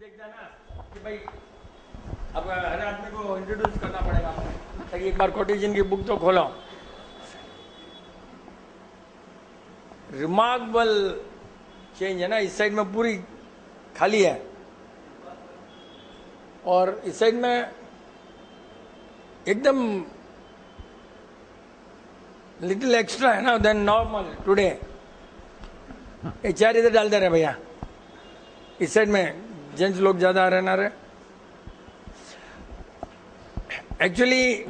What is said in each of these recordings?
देखता है ना कि भाई अब हर आदमी को इंट्रोड्यूस करना पड़ेगा ताकि एक बार कोटेशन की बुक तो खोलो। रिमार्केबल चेंज है ना, इस साइड में पूरी खाली है और इस साइड में एकदम लिटिल एक्स्ट्रा है ना देन नॉर्मल टुडे। ये चार इधर डालते रहे भैया, इस साइड में जेंट्स लोग ज्यादा आ रहे ना रहे। Actually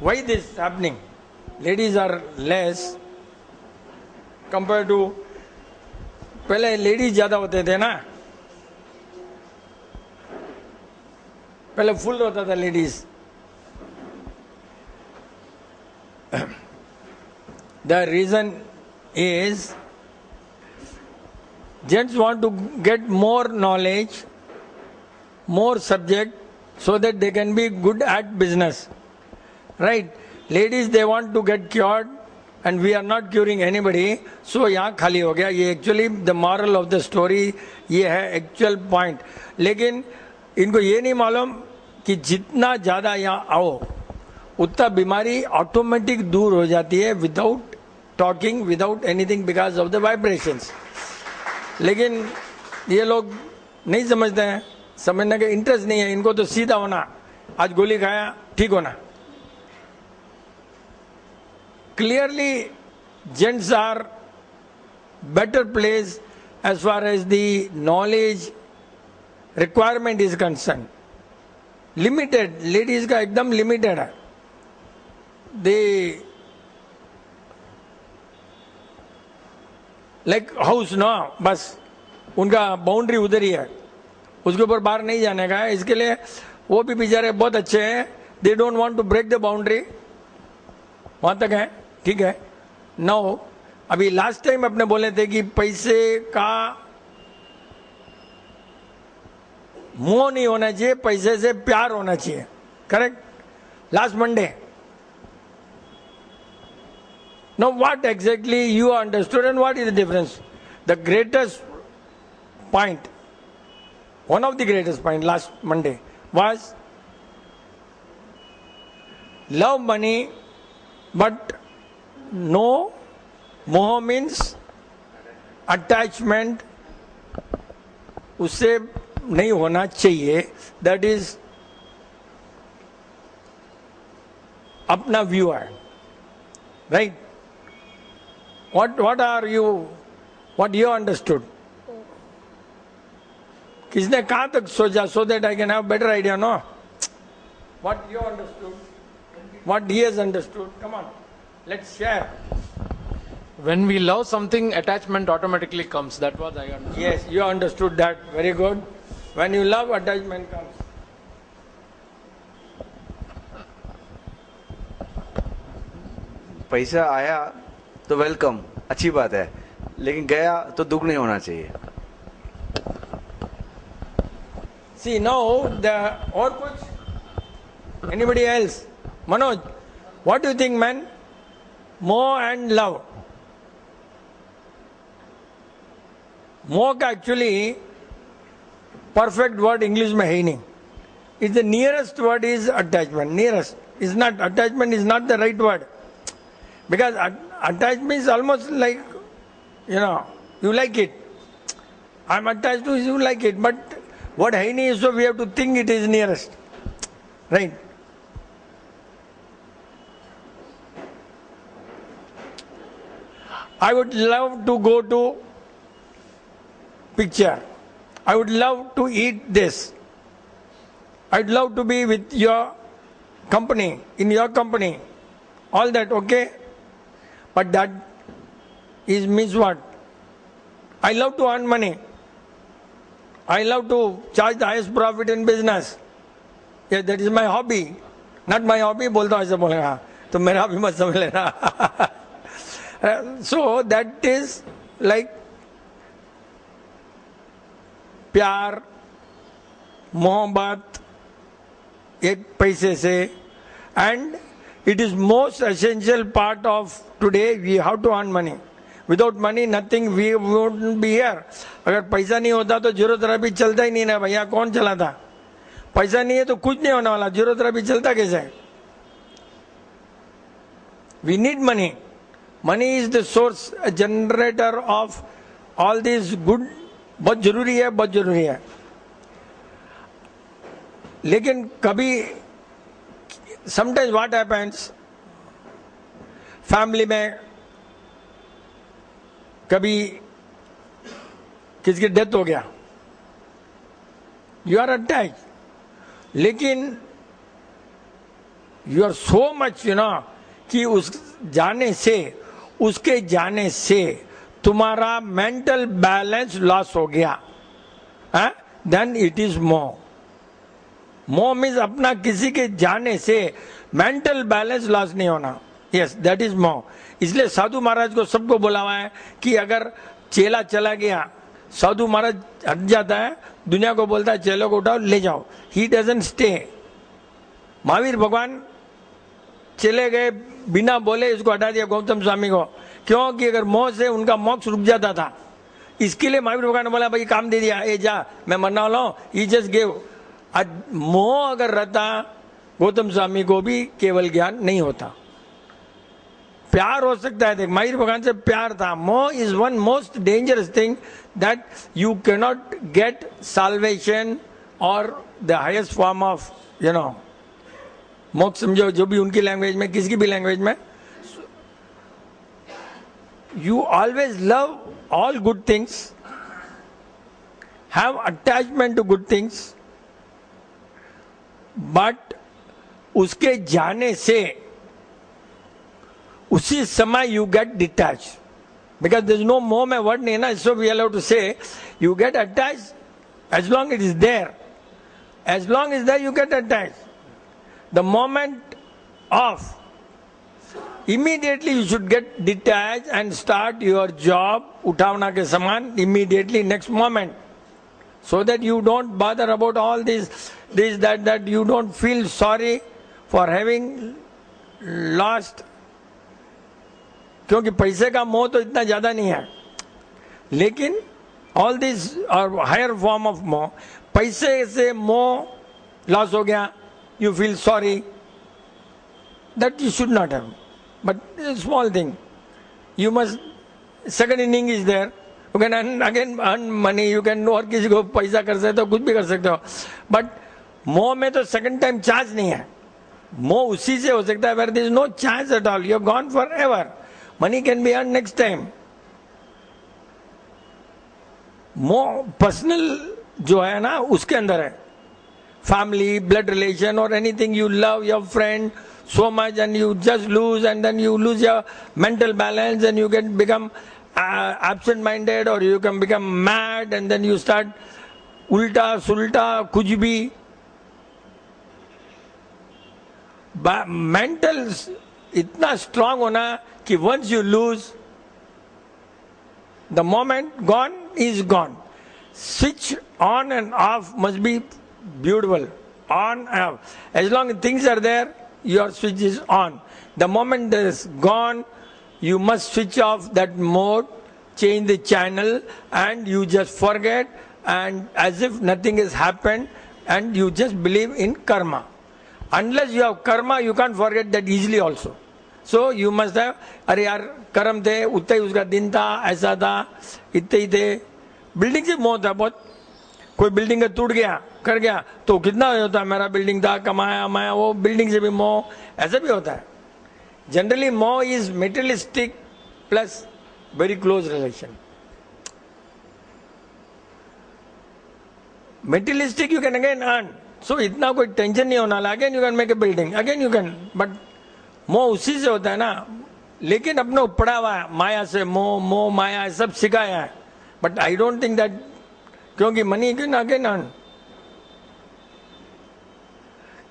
why this happening? Ladies are less compared to पहले लेडीज ज्यादा होते थे ना, पहले फुल होता था ladies. The reason is gents want to get more knowledge, more subject so that they can be good at business, right? Ladies, they want to get cured and we are not curing anybody, so यहाँ खाली हो गया। ये actually the moral of the story, ये है actual point। लेकिन इनको ये नहीं मालूम कि जितना ज़्यादा यहाँ आओ उतना बीमारी ऑटोमेटिक दूर हो जाती है without talking, without anything, because of the vibrations. लेकिन ये लोग नहीं समझते हैं, समझने का इंटरेस्ट नहीं है इनको। तो सीधा होना, आज गोली खाया ठीक होना। Clearly gents are better place as far as the knowledge requirement is concern. Limited, ladies का एकदम लिमिटेड है। दे लाइक हाउस ना, बस उनका बाउंड्री उधर ही है, उसके ऊपर बाहर नहीं जाने का है। इसके लिए वो भी बेचारे बहुत अच्छे हैं, they don't want to break the boundary, वहां तक है, ठीक है। नो, अभी लास्ट टाइम अपने बोले थे कि पैसे का मोह नहीं होना चाहिए, पैसे से प्यार होना चाहिए, correct? Last Monday. Now what exactly you understood and what is the difference? The greatest point, one of the greatest point last Monday was love money but no moha, means attachment उससे नहीं होना चाहिए। That is अपना view है, right? What are you, what you understood? किसने कहाँ तक सोचा, so that I can have better idea, no? What you understood, what he has understood, come on, let's share. When we love something, attachment automatically comes. That was I understood. Yes, you understood that, very good. When you love, attachment comes. पैसा आया तो welcome, अच्छी बात है, लेकिन गया तो दुख नहीं होना चाहिए। See now the और कुछ, anybody else? Manoj, what do you think, man? Moh and love. मोह का एक्चुअली परफेक्ट वर्ड इंग्लिश में है ही नहीं। Is the nearest word is attachment. Nearest is not, attachment is not the right word, because attachment is almost like, you know, you like it, I'm attached to you, like it, but what hai nahi, so we have to think it is nearest, right? I would love to go to picture, I would love to eat this, I'd love to be with your company, in your company, all that, okay? But that is means what? I love to earn money, I love to charge the highest profit in business, yeah, that is my hobby, not my hobby, बोलता ऐसे बोलेगा तो मेरा hobby मत समझ लेना। So that is like प्यार, मोहब्बत एक पैसे से, and it is most essential part of today. We have to earn money. Without money nothing, we wouldn't be here. अगर पैसा नहीं होता तो जीरोथेरेपी चलता ही नहीं ना भैया, कौन चलाता? पैसा नहीं है तो कुछ नहीं होने वाला, जीरोथेरेपी चलता कैसे? We need money. Money is the source, generator of all this good. बहुत जरूरी है, बहुत जरूरी है। लेकिन कभी समटाइम्स व्हाट हैपेंस, फैमिली में कभी किसी की डेथ हो गया, यू आर अटैच, लेकिन यू आर सो मच कि उस जाने से, उसके जाने से तुम्हारा मेंटल बैलेंस लॉस हो गया, देन इट इज मोह। मोह मीन्स अपना किसी के जाने से मेंटल बैलेंस लॉस नहीं होना। यस, दैट इज मोह। इसलिए साधु महाराज को सबको बोला हुआ है कि अगर चेला चला गया, साधु महाराज हट जाता है, दुनिया को बोलता है चेलों को उठाओ ले जाओ, ही डजंट स्टे। महावीर भगवान चले गए बिना बोले, इसको हटा दिया गौतम स्वामी को, क्योंकि अगर मोह से उनका मोक्ष रुक जाता था। इसके लिए महावीर भगवान ने बोला भाई काम दे दिया, ए जा मैं मरना वाला हूं, ही जस्ट गिव। आज मोह अगर रहता, गौतम स्वामी को भी केवल ज्ञान नहीं होता। प्यार हो सकता है, देख महावीर भगवान से प्यार था। Moh is one most dangerous thing that you can not get salvation और the highest form of moksha, समझो जो भी उनकी लैंग्वेज में, किसी की भी लैंग्वेज में। You always love all good things, have attachment to good things, but उसके जाने से उसी समय you get detach, because there is no moh में वर्ड नहीं है ना, so we allow to say you get attach as long it is there, as long is there you get attach. The moment of immediately you should get detached and start your job उठावना के समान immediately next moment, so that you don't bother about all this that you don't feel sorry for having lost, क्योंकि पैसे का मोह तो इतना ज्यादा नहीं है, लेकिन all this और higher form of मोह, पैसे से मोह लॉस हो गया, you feel sorry, that you should not have. But it's a small thing. You must, second inning is there. You can again earn money. You can और किसी को पैसा कर सकते हो, कुछ भी कर सकते हो. But मोह में तो second time chance नहीं है. मोह उसी से हो सकता है where there is no chance at all. You have gone forever. Money can be earned next time. मोह पर्सनल जो है ना उसके अंदर है. Family, blood relation or anything you love, your friend so much and you just lose, and then you lose your mental balance and you can become absent minded, or you can become mad, and then you start ulta sulta kuch bhi. Mental itna strong hona कि once you lose, the moment gone is gone. Switch on and off must be beautiful. On and off. As long as things are there, your switch is on. The moment that is gone, you must switch off that mode, change the channel, and you just forget, and as if nothing has happened, and you just believe in karma. Unless you have karma, you can't forget that easily also. So you must have, अरे यार कर्म थे, उतना ही उसका दिन था, ऐसा था, इतने ही थे. बिल्डिंग से मोह था बहुत. कोई बिल्डिंग का टूट गया, कर गया, तो कितना होता है, मेरा बिल्डिंग था, कमाया माया, वो बिल्डिंग से भी मोह, ऐसा भी होता है. जनरली मोह is materialistic plus very close relation. Materialistic you can again earn, so इतना कोई टेंशन नहीं होना. Again you can make a building, again you can, but मोह उसी से होता है ना. लेकिन अपने पड़ा हुआ है माया से, मोह मोह माया सब सिखाया है. But I don't think that, क्योंकि मनी कैन अगेन अर्न.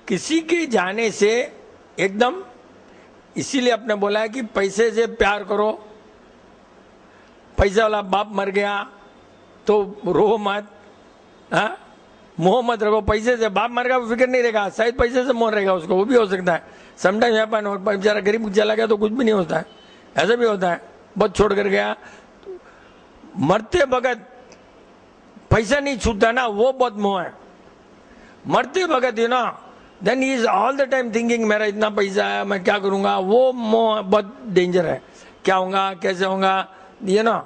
किसी के जाने से एकदम, इसीलिए आपने बोला है कि पैसे से प्यार करो. पैसे वाला बाप मर गया तो रो मत, हाँ, मोह मत रखो. पैसे से बाप मर गया फिक्र नहीं रहेगा, शायद पैसे से मोह रहेगा उसको, वो भी हो सकता है. समटाइम्स हैपन, और बेचारा गरीब चला गया तो कुछ भी नहीं होता है, ऐसा भी होता है. बहुत छोड़ कर गया। मरते वक्त पैसा नहीं छूटता ना, वो बहुत मोह है। मरते वक्त you know then he is all the time thinking मेरा इतना पैसा है, मैं क्या करूंगा, वो मोह बहुत डेंजर है। क्या होगा, कैसे होगा, you know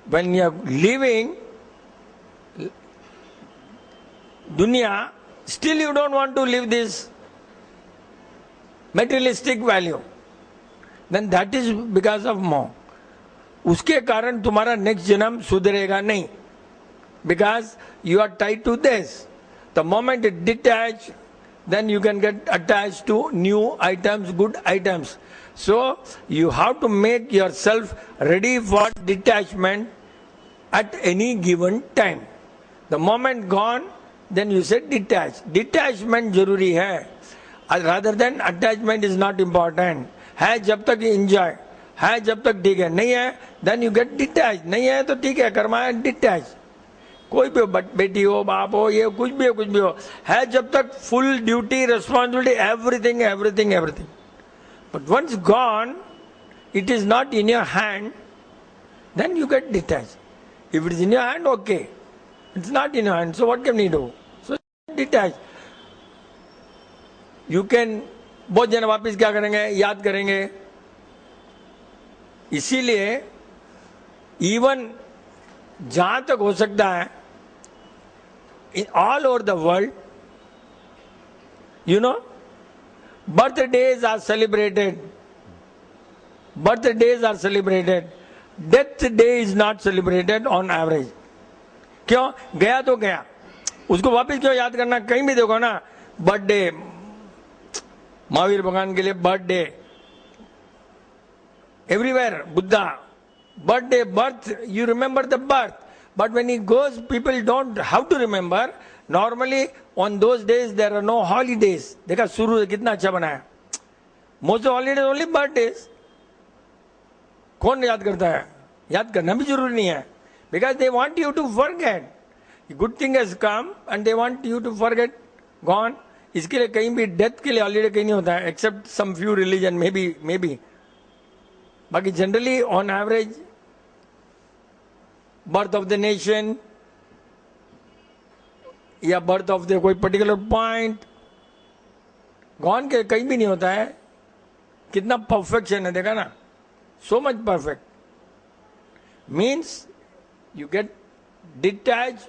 when you are living दुनिया, still you don't want to live this materialistic value, then that is because of मोह। उसके कारण तुम्हारा नेक्स्ट जन्म सुधरेगा नहीं, because you are tied to this. The moment it detach, then you can get attached to new items, good items. So you have to make yourself ready for detachment at any given time. The moment gone, then you say detach. Detachment जरूरी है, rather than attachment is not important. है जब तक enjoy, है जब तक ठीक है, नहीं है then you get detached. नहीं है तो ठीक है, कर्मा है detached. कोई भी हो, बेटी हो, बाप हो, ये कुछ भी हो, कुछ भी हो, है जब तक full duty, responsibility, everything everything everything. But once gone, it is not in your hand, then you get detach. If it is in your hand, okay, it's not in your hand, so what can you do? So detach. You can, बहुत जन वापिस क्या करेंगे, याद करेंगे। इसीलिए even जहां तक हो सकता है, in all over the world, you know, birthdays are celebrated. Birthdays are celebrated. Death day is not celebrated on average. क्यों? गया तो गया, उसको वापस क्यों याद करना? कहीं भी देखो ना, बर्थडे, महावीर भगवान के लिए birthday, everywhere Buddha, birthday, birth, you remember the birth. But when he goes, people don't have to remember. Normally, on those days, there are no holidays. देखा शुरू से कितना अच्छा बनाया। Most of holidays only birthdays. कौन याद करता है? याद करना भी जरूरी नहीं है। Because they want you to forget. Good thing has come and they want you to forget. Gone. इसके लिए कहीं भी डेथ के लिए हॉलीडे कहीं नहीं होता है, except some few religion, maybe. बाकी generally on average birth of the nation या बर्थ ऑफ द कोई पर्टिकुलर पॉइंट, गॉन के कहीं भी नहीं होता है। कितना परफेक्शन है, देखा ना, so much perfect. Means you get detach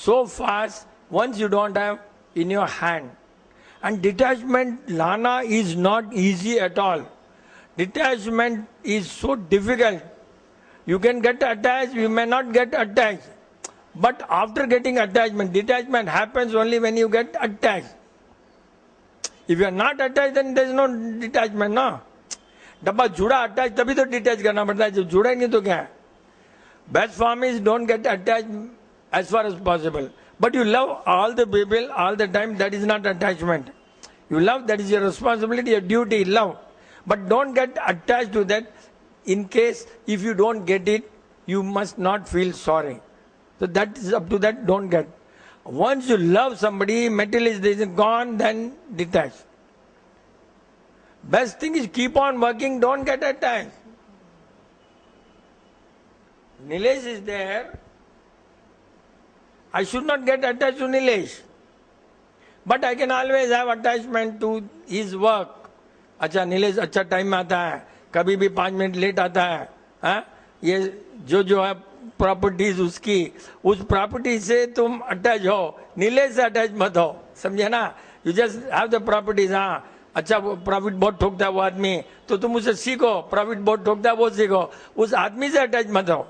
so fast once you don't have in your hand. And detachment लाना is not easy at all. Detachment is so difficult. You can get attached, you may not get attached. But after getting attachment, detachment happens only when you get attached. If you are not attached, then there is no detachment, no? डब्बा जुड़ा attach तभी तो detach करना पड़ता है, जब जुड़ा ही नहीं तो क्या है? Best form is don't get attached as far as possible. But you love all the people all the time, that is not attachment. You love, that is your responsibility, your duty, love. But don't get attached to that. In case if you don't get it, you must not feel sorry. So that is up to that, don't get. Once you love somebody, materialism is gone, then detach. Best thing is keep on working, don't get attached. Nilesh is there. I should not get attached to Nilesh. But I can always have attachment to his work. अच्छा नीलेश अच्छा time में आता है, कभी भी 5 minute late आता है, हाँ? ये जो है प्रॉपर्टीज उसकी, उस प्रॉपर्टी से तुम अटैच हो, नीलेश से अटैच मत हो, समझे ना? You just have the properties. हाँ अच्छा, वो प्रॉफिट बहुत ठोकता है वो आदमी, तो तुम उसे सीखो, प्रॉफिट बहुत ठोकता है वो सीखो, उस आदमी से अटैच मत हो।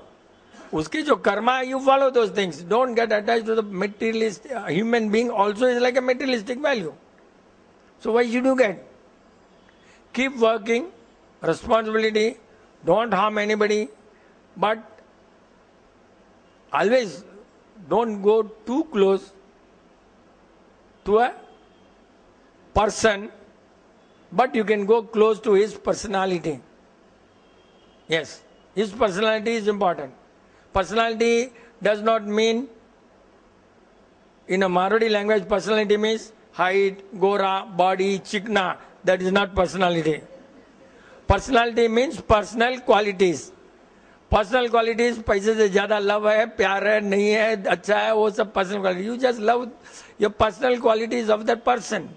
उसकी जो कर्मा है, you follow those things, don't get attach to the materialist. Human being also is like a materialistic value, so why should you get? Keep working, responsibility, don't harm anybody, but always don't go too close to a person, but you can go close to his personality. Yes, his personality is important. Personality does not mean, in a Marwari language, personality means height, gora, body, chikna. That is not personality. Personality means personal qualities. Personal qualities, पैसे से ज्यादा love है, प्यार है, नहीं है, अच्छा है, वो सब personal quality. You just love your personal qualities of that person,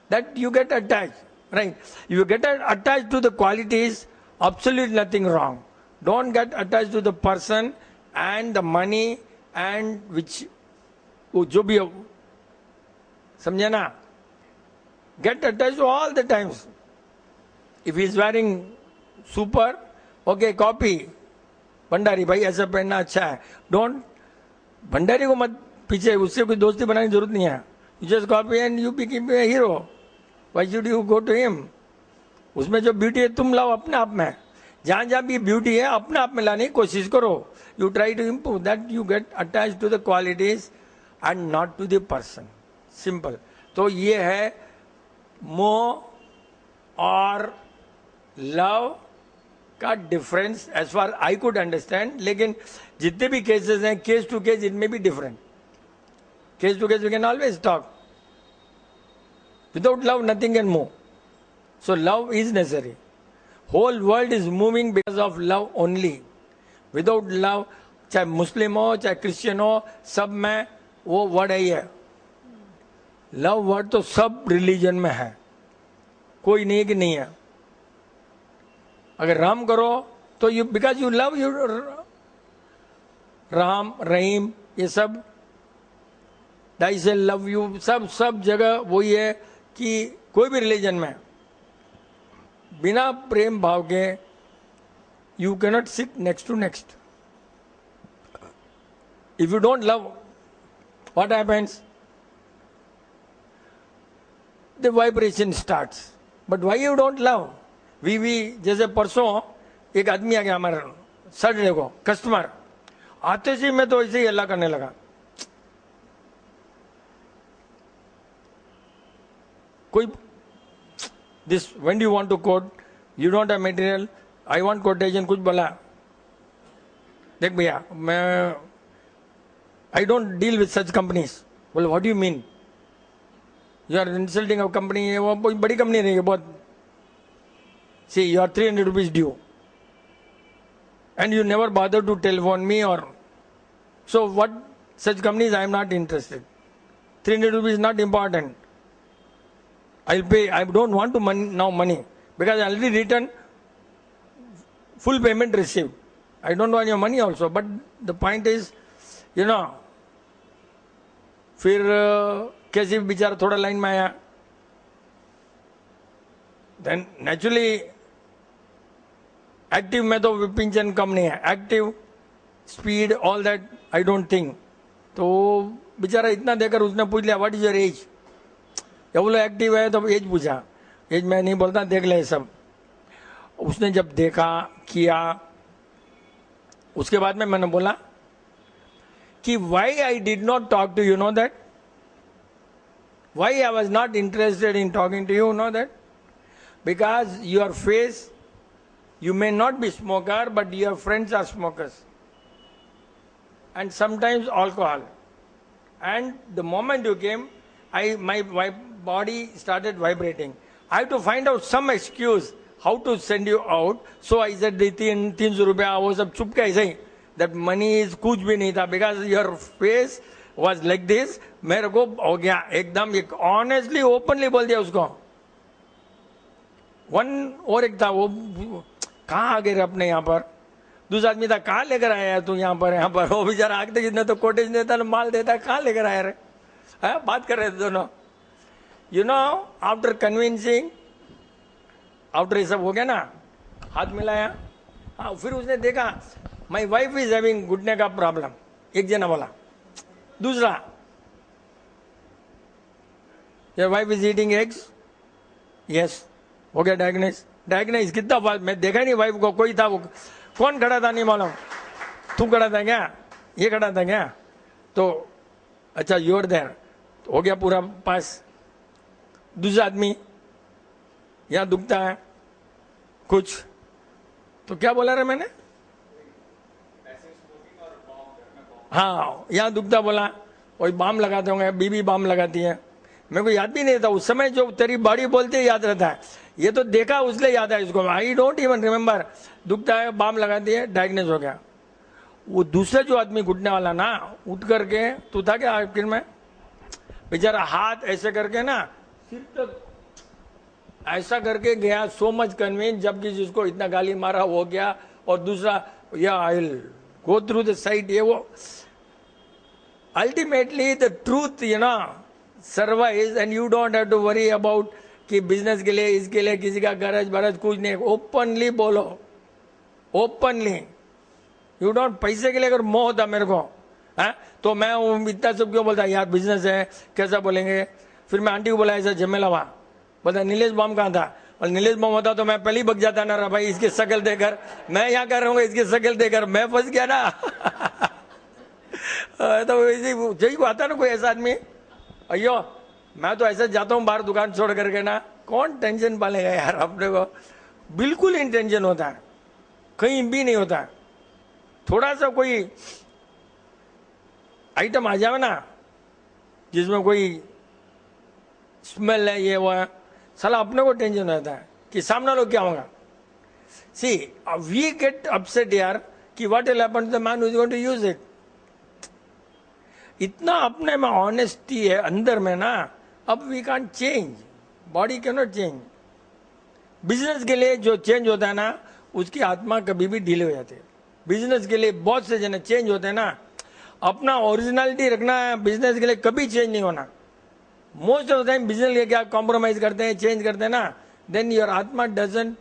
that you get attached, right? You get attached to the qualities, absolutely nothing wrong. Don't get attached to the person and the money and which वो जो भी हो, समझे ना? Get attached all the times. If he is wearing super, okay, copy. Bhandari भाई ऐसा पहनना अच्छा है. Don't भंडारी को मत पीछे, उससे कोई दोस्ती बनाने की जरूरत नहीं है. You just copy and you become a hero. Why should you go to him? उसमें जो ब्यूटी है तुम लाओ अपने आप में. जहां जहां भी ब्यूटी है अपने आप में लाने की कोशिश करो. You try to improve that. You get attach to the qualities and not to the person. Simple. तो ये है मोह और लव का difference as far I could understand. लेकिन जितने भी केसेस हैं, केस टू केस, इनमें भी different. Case to case we can always talk. Without love, nothing can move. So love is necessary. Whole world is moving because of love only. Without love, चाहे मुस्लिम हो, चाहे Christian हो, सब में वो word ही है. लव वर्ड तो सब रिलीजन में है, कोई नहीं कि नहीं है. अगर राम करो तो you, because you love you, Ram, Rahim, ये सब, दाई से लव यू, सब जगह वही है कि कोई भी रिलीजन में बिना प्रेम भाव के you cannot sit next to next. If you don't love, what happens? The vibration starts. But why you don't love? We जैसे परसों एक आदमी आ गया हमारे सैटरडे को, कस्टमर. आते से मैं तो ऐसे ही हल्ला करने लगा. कोई this when you want to quote, you don't have material, I want quotation, कुछ बोला. देख भैया, मैं I don't deal with such companies. बोले what do you mean? You are insulting a company. वो बड़ी कंपनी नहीं है बहुत. See you are 300 rupees due and you never bother to telephone me, or so what? Such companies I am not interested. 300 rupees is not important. I'll pay. I don't want to money because I already returned full payment received. I don't want your money also. But the point is, you know, फिर कैसे बेचारा थोड़ा line में आया. Then naturally active में तो पिंचन कम नहीं है. Active, speed, all that I don't think. तो बेचारा इतना देकर उसने पूछ लिया व्हाट इज योर एज. जब बोलो एक्टिव है तो एज पूछा. एज मैं नहीं बोलता, देख ले सब. उसने जब देखा, किया, उसके बाद में मैंने बोला कि why I did not talk to you, know that? Why I was not interested in talking to you, know that? Because your face, you may not be smoker, but your friends are smokers, and sometimes alcohol. And the moment you came, my body started vibrating. I have to find out some excuse how to send you out. So I said, 300 रुपया वो सब चुप के ऐसे ही. That money is कुछ भी नहीं था, because your face was like this. मेरे को हो गया एकदम, एक honestly, openly बोल दिया उसको. और एक था वो, कहाँ आ गए अपने यहाँ पर. दूसरा आदमी था, कहाँ लेकर आया है तू यहाँ पर. वो बेचारा आगे जितना तो कोटेज देता ना, माल देता, कहाँ लेकर आया रे. बात कर रहे थे दोनों. You know, after convincing, after ये सब हो गया ना, हाथ मिलाया. हाँ, फिर उसने देखा माई वाइफ इज हैविंग घुटने का प्रॉब्लम. एक जना बोला. दूसरा, your wife is eating eggs. Yes, हो गया डायग्नोस. डायग्नोस कितना बात, मैं देखा नहीं वाइफ को. कोई था, वो कौन खड़ा था नहीं मालूम. तू खड़ा था क्या? ये खड़ा था क्या? तो अच्छा, यूर देयर. हो गया पूरा पास. दूसरा आदमी, यहाँ दुखता है कुछ, तो क्या बोला रे मैंने? हाँ, यहाँ दुखता बोला. वही बाम लगाते होंगे, बीबी बाम लगाती है. मेरे को याद भी नहीं था उस समय, जो तेरी बॉडी बोलते ही याद रहता है, ये तो देखा उसलिए याद है इसको, आई डोंट इवन रिमेम्बर। दुखता है, बाम लगा दिए, डायग्नोज हो गया। वो दूसरा जो आदमी घुटने वाला ना, उठ करके, तू था क्या आखिर में, बेचारा हाथ ऐसे करके ना सिर तक ऐसा करके गया, सो मच कन्विंस, जबकि जिसको इतना गाली मारा वो गया, और दूसरा या I will go through the site, ये वो। Ultimately the truth survives, and you don't have to worry about कि बिजनेस के लिए, इसके लिए किसी का गरज बरज कुछ नहीं। ओपनली बोलो, ओपनली। यू डोंट, पैसे के लिए अगर मोह होता मेरे को, है तो मैं इतना सब क्यों बोलता, यार बिजनेस है कैसा बोलेंगे। फिर मैं आंटी को बोला ऐसा झमेला हुआ, बोला नीलेश बॉम कहाँ था, और नीलेश बॉम होता तो मैं पहले ही बग जाता ना भाई, इसकी शक्ल देकर मैं यहाँ कर रहा हूँ, इसकी शक्ल देकर मैं फंस गया ना। तो यही आता ना कोई ऐसा आदमी, अयो मैं तो ऐसे जाता हूँ बाहर दुकान छोड़ करके ना, कौन टेंशन पालेगा यार अपने को, बिल्कुल ही टेंशन होता है, कहीं भी नहीं होता है। थोड़ा सा कोई आइटम आ जाए ना जिसमें कोई स्मेल है, ये वो है, साला अपने को टेंशन रहता है कि सामने लोग क्या होगा। सी वी गेट अपसेट यार कि what will happen to the man who is going to use it. इतना अपने में ऑनेस्टी है अंदर में ना, अब we can't change, body can not change. Business के लिए जो चेंज होता है ना, उसकी आत्मा कभी भी ढीले हो जाती है। बिजनेस के लिए बहुत से जन चेंज होते हैं ना, अपना ओरिजिनलिटी रखना है बिजनेस के लिए, कभी चेंज नहीं होना। Most of the time business के क्या कॉम्प्रोमाइज करते हैं, चेंज करते हैं ना, then your atma doesn't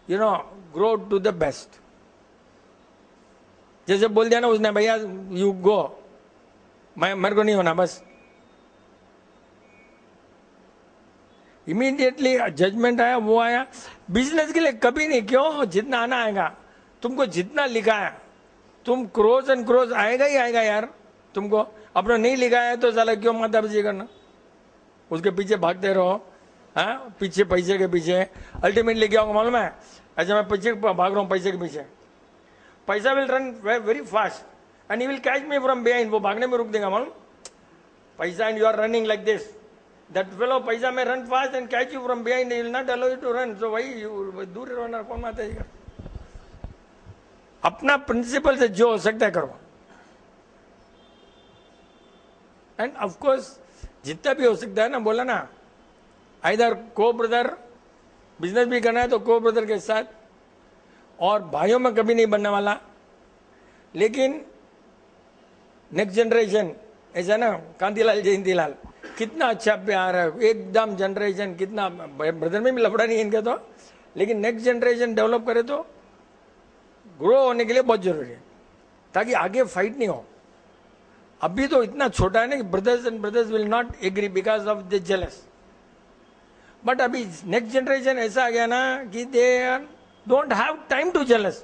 grow to the best. जैसे बोल दिया ना उसने, भैया यू गो, मेरे को नहीं होना बस, इमीडिएटली जजमेंट आया, वो आया। बिजनेस के लिए कभी नहीं, क्यों, जितना आना आएगा, तुमको जितना लिखा है, तुम क्रोज एंड क्रोज आएगा ही आएगा यार तुमको। अपना नहीं लिखा है तो साला क्यों माताबजी करना, उसके पीछे भागते रहो, हाँ पीछे पैसे के पीछे। अल्टीमेटली क्या होगा मालूम है, अच्छा मैं पीछे भाग रहा हूँ पैसे के पीछे, पैसा will run very fast and he will catch me from behind, वो भागने में रुक देगा मालूम, पैसा, and you are running like this, that fellow पैसा में run fast and catch you from behind, he will not allow you to run. So भाई दूर रहना, कौन माता जी का। अपना प्रिंसिपल से जो हो सकता है करो, एंड ऑफ कोर्स जितना भी हो सकता है ना, बोला ना, आइदर को ब्रदर, बिजनेस भी करना है तो को ब्रदर के साथ, और भाइयों में कभी नहीं बनने वाला। लेकिन नेक्स्ट जनरेशन ऐसा ना, कांतिलाल जयंतीलाल, कितना अच्छा प्यार है एकदम जनरेशन, कितना ब्रदर में भी लफड़ा नहीं इनके तो, लेकिन नेक्स्ट जनरेशन डेवलप करे तो ग्रो होने के लिए बहुत जरूरी है, ताकि आगे फाइट नहीं हो। अभी तो इतना छोटा है ना कि brothers and brothers will not agree because of the jealous, but अभी नेक्स्ट जनरेशन ऐसा आ गया ना कि they don't have time to jealous,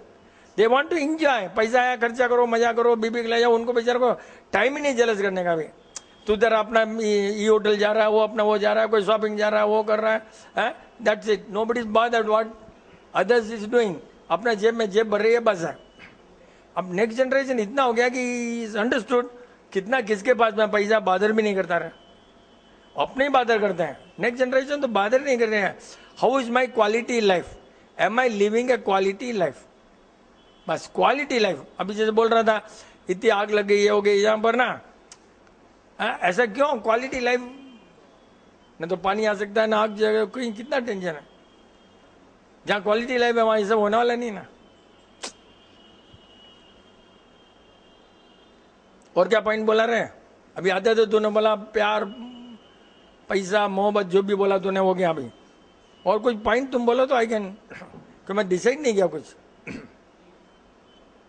they want to enjoy. पैसा आया खर्चा करो, मजा करो, बीबी ले जाओ, उनको बेचारे को टाइम ही नहीं जेलस करने का भी। तू इधर अपना ई होटल जा रहा है, वो अपना वो जा रहा है, कोई शॉपिंग जा रहा है, वो कर रहा है, that's it, nobody is bothered what others is doing, अपना जेब में जेब भर रही है बस है। अब नेक्स्ट जनरेशन इतना हो गया कि इज अंडरस्टूड कितना किसके पास में पैसा, बादर भी नहीं करता रहे, अपने ही बादर करते हैं। नेक्स्ट जनरेशन तो बादर नहीं कर रहे हैं, how is my quality life, am I living a quality life, बस क्वालिटी लाइफ। अभी जैसे बोल रहा था इतनी आग लग गई, ये हो गई यहाँ पर ना, ऐसा क्यों, क्वालिटी लाइफ, न तो पानी आ सकता है ना आग जगह, कहीं कितना टेंशन है। जहाँ क्वालिटी लाइफ है वहां ये सब होने वाला नहीं ना। और क्या पॉइंट बोला रहे अभी, आते थे तूने बोला प्यार, पैसा, मोहब्बत, जो भी बोला तूने वो गया अभी। और कुछ पॉइंट तुम बोलो तो आई कैन, कि मैं डिसाइड नहीं किया कुछ।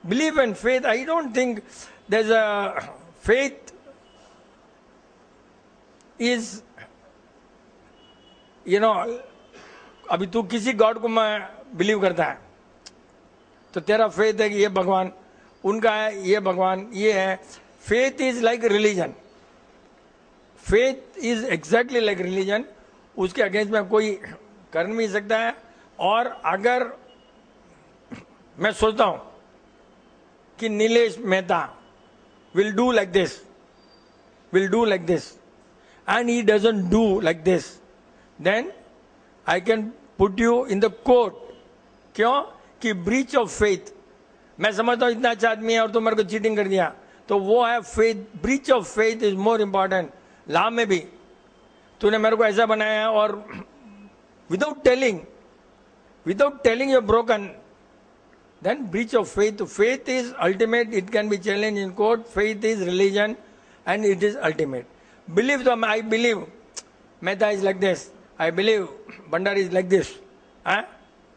Believe and faith, I don't think there is a faith is अभी तू किसी गॉड को मैं बिलीव करता है तो तेरा फेथ है कि ये भगवान, उनका है ये भगवान, ये है। Faith is like religion, faith is exactly like religion, उसके अगेंस्ट में कोई कर नहीं सकता है। और अगर मैं सोचता हूं कि Nilesh Mehta will do like this, will do like this, and he doesn't do like this, then I can put you in the court. क्यों? कि breach of faith. मैं समझता हूँ इतना अच्छा आदमी है और तुम मेरे को चीटिंग कर दिया, तो वो है faith. Breach of faith is more important. Law में भी तूने मेरे को ऐसा बनाया और without telling you're broken, then breach of faith. Faith is ultimate, it can be challenged in court. Faith is religion and it is ultimate. Believe, so I believe Mehta is like this, I believe Bhandari is like this. Huh?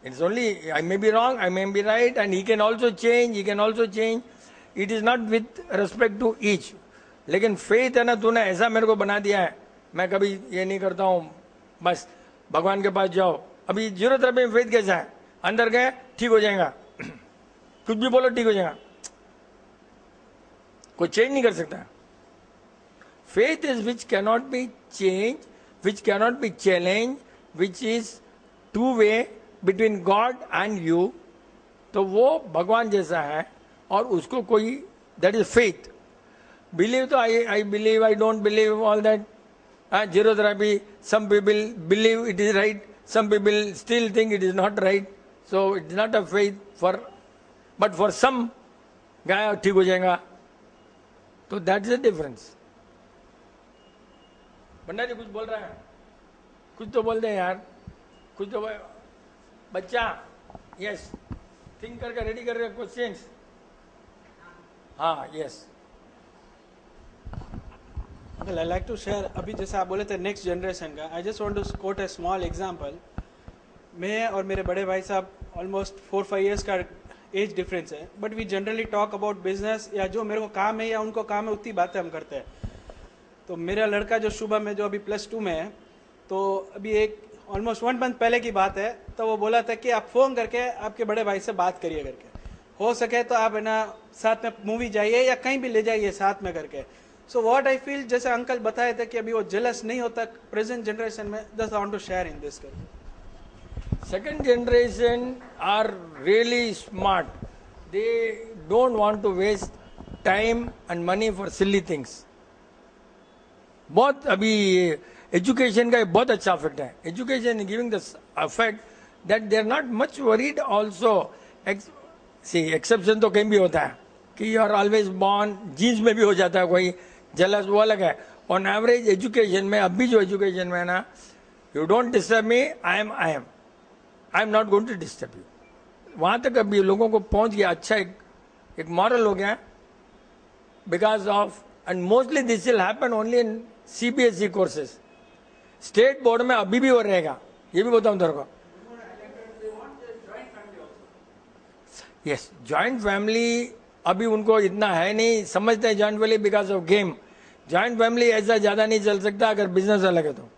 It's only, I may be wrong, I may be right, and he can also change. It is not with respect to each. लेकिन faith है ना, तूने ऐसा मेरे को बना दिया है, मैं कभी ये नहीं करता हूँ, बस भगवान के पास जाओ. अभी जीरो थेरेपी में faith कैसा है? अंदर गए ठीक हो जाएगा, कुछ भी बोलो ठीक हो जाएगा, कोई चेंज नहीं कर सकता. Faith is which cannot be changed, which cannot be challenged, which is two-way between God and you. तो वो भगवान जैसा है और उसको कोई, that is faith. Believe, तो I believe, I don't believe, all that. Zero therapy, some people believe it is right, some people still think it is not right. So it is not a faith but for some guy ठीक हो जाएगा. तो that is the difference. Bhandari कुछ बोल रहा है, कुछ तो बोल दे यार, कुछ तो बच्चा. यस, थिंक करके रेडी कर रहे क्वेश्चंस. हाँ, yes. Well, I like to share. अभी जैसे आप बोले थे नेक्स्ट जनरेशन का, I just want to quote a small example. मैं और मेरे बड़े भाई साहब ऑलमोस्ट 4-5 years का एज डिफरेंस है, but we generally talk about business, या जो मेरे को काम है या उनको काम है उतनी बातें हम करते हैं. तो मेरा लड़का जो शुभम में, जो अभी +2 में है, तो अभी एक ऑलमोस्ट 1 month पहले की बात है, तो वो बोला था कि आप फ़ोन करके आपके बड़े भाई से बात करिए करके, हो सके तो आप है ना साथ में मूवी जाइए या कहीं भी ले जाइए साथ में करके. सो व्हाट आई फील, जैसे अंकल बताए थे कि अभी वो जेलस नहीं होता प्रेजेंट जनरेशन में, just I want to share in this. Second generation are really smart. They don't want to waste time and money for silly things. बहुत अभी एजुकेशन का बहुत अच्छा इफेक्ट है. Education giving the effect that they are not much worried also. See exception तो कहीं भी होता है कि you are always born, genes में भी हो जाता है कोई जेलस, वो अलग है. ऑन एवरेज एजुकेशन में, अभी जो एजुकेशन में है ना, you don't disturb me, I am not going to disturb you. वहां तक अभी लोगों को पहुंच गया. अच्छा एक मॉरल हो गया because of, and mostly this will happen only in CBSE courses. State board में अभी भी वो रहेगा, ये भी बताऊं तेरे को. यस, जॉइंट फैमिली अभी उनको इतना है नहीं, समझते हैं joint family because of game. Joint family ऐसा ज्यादा नहीं चल सकता अगर बिजनेस अलग है तो.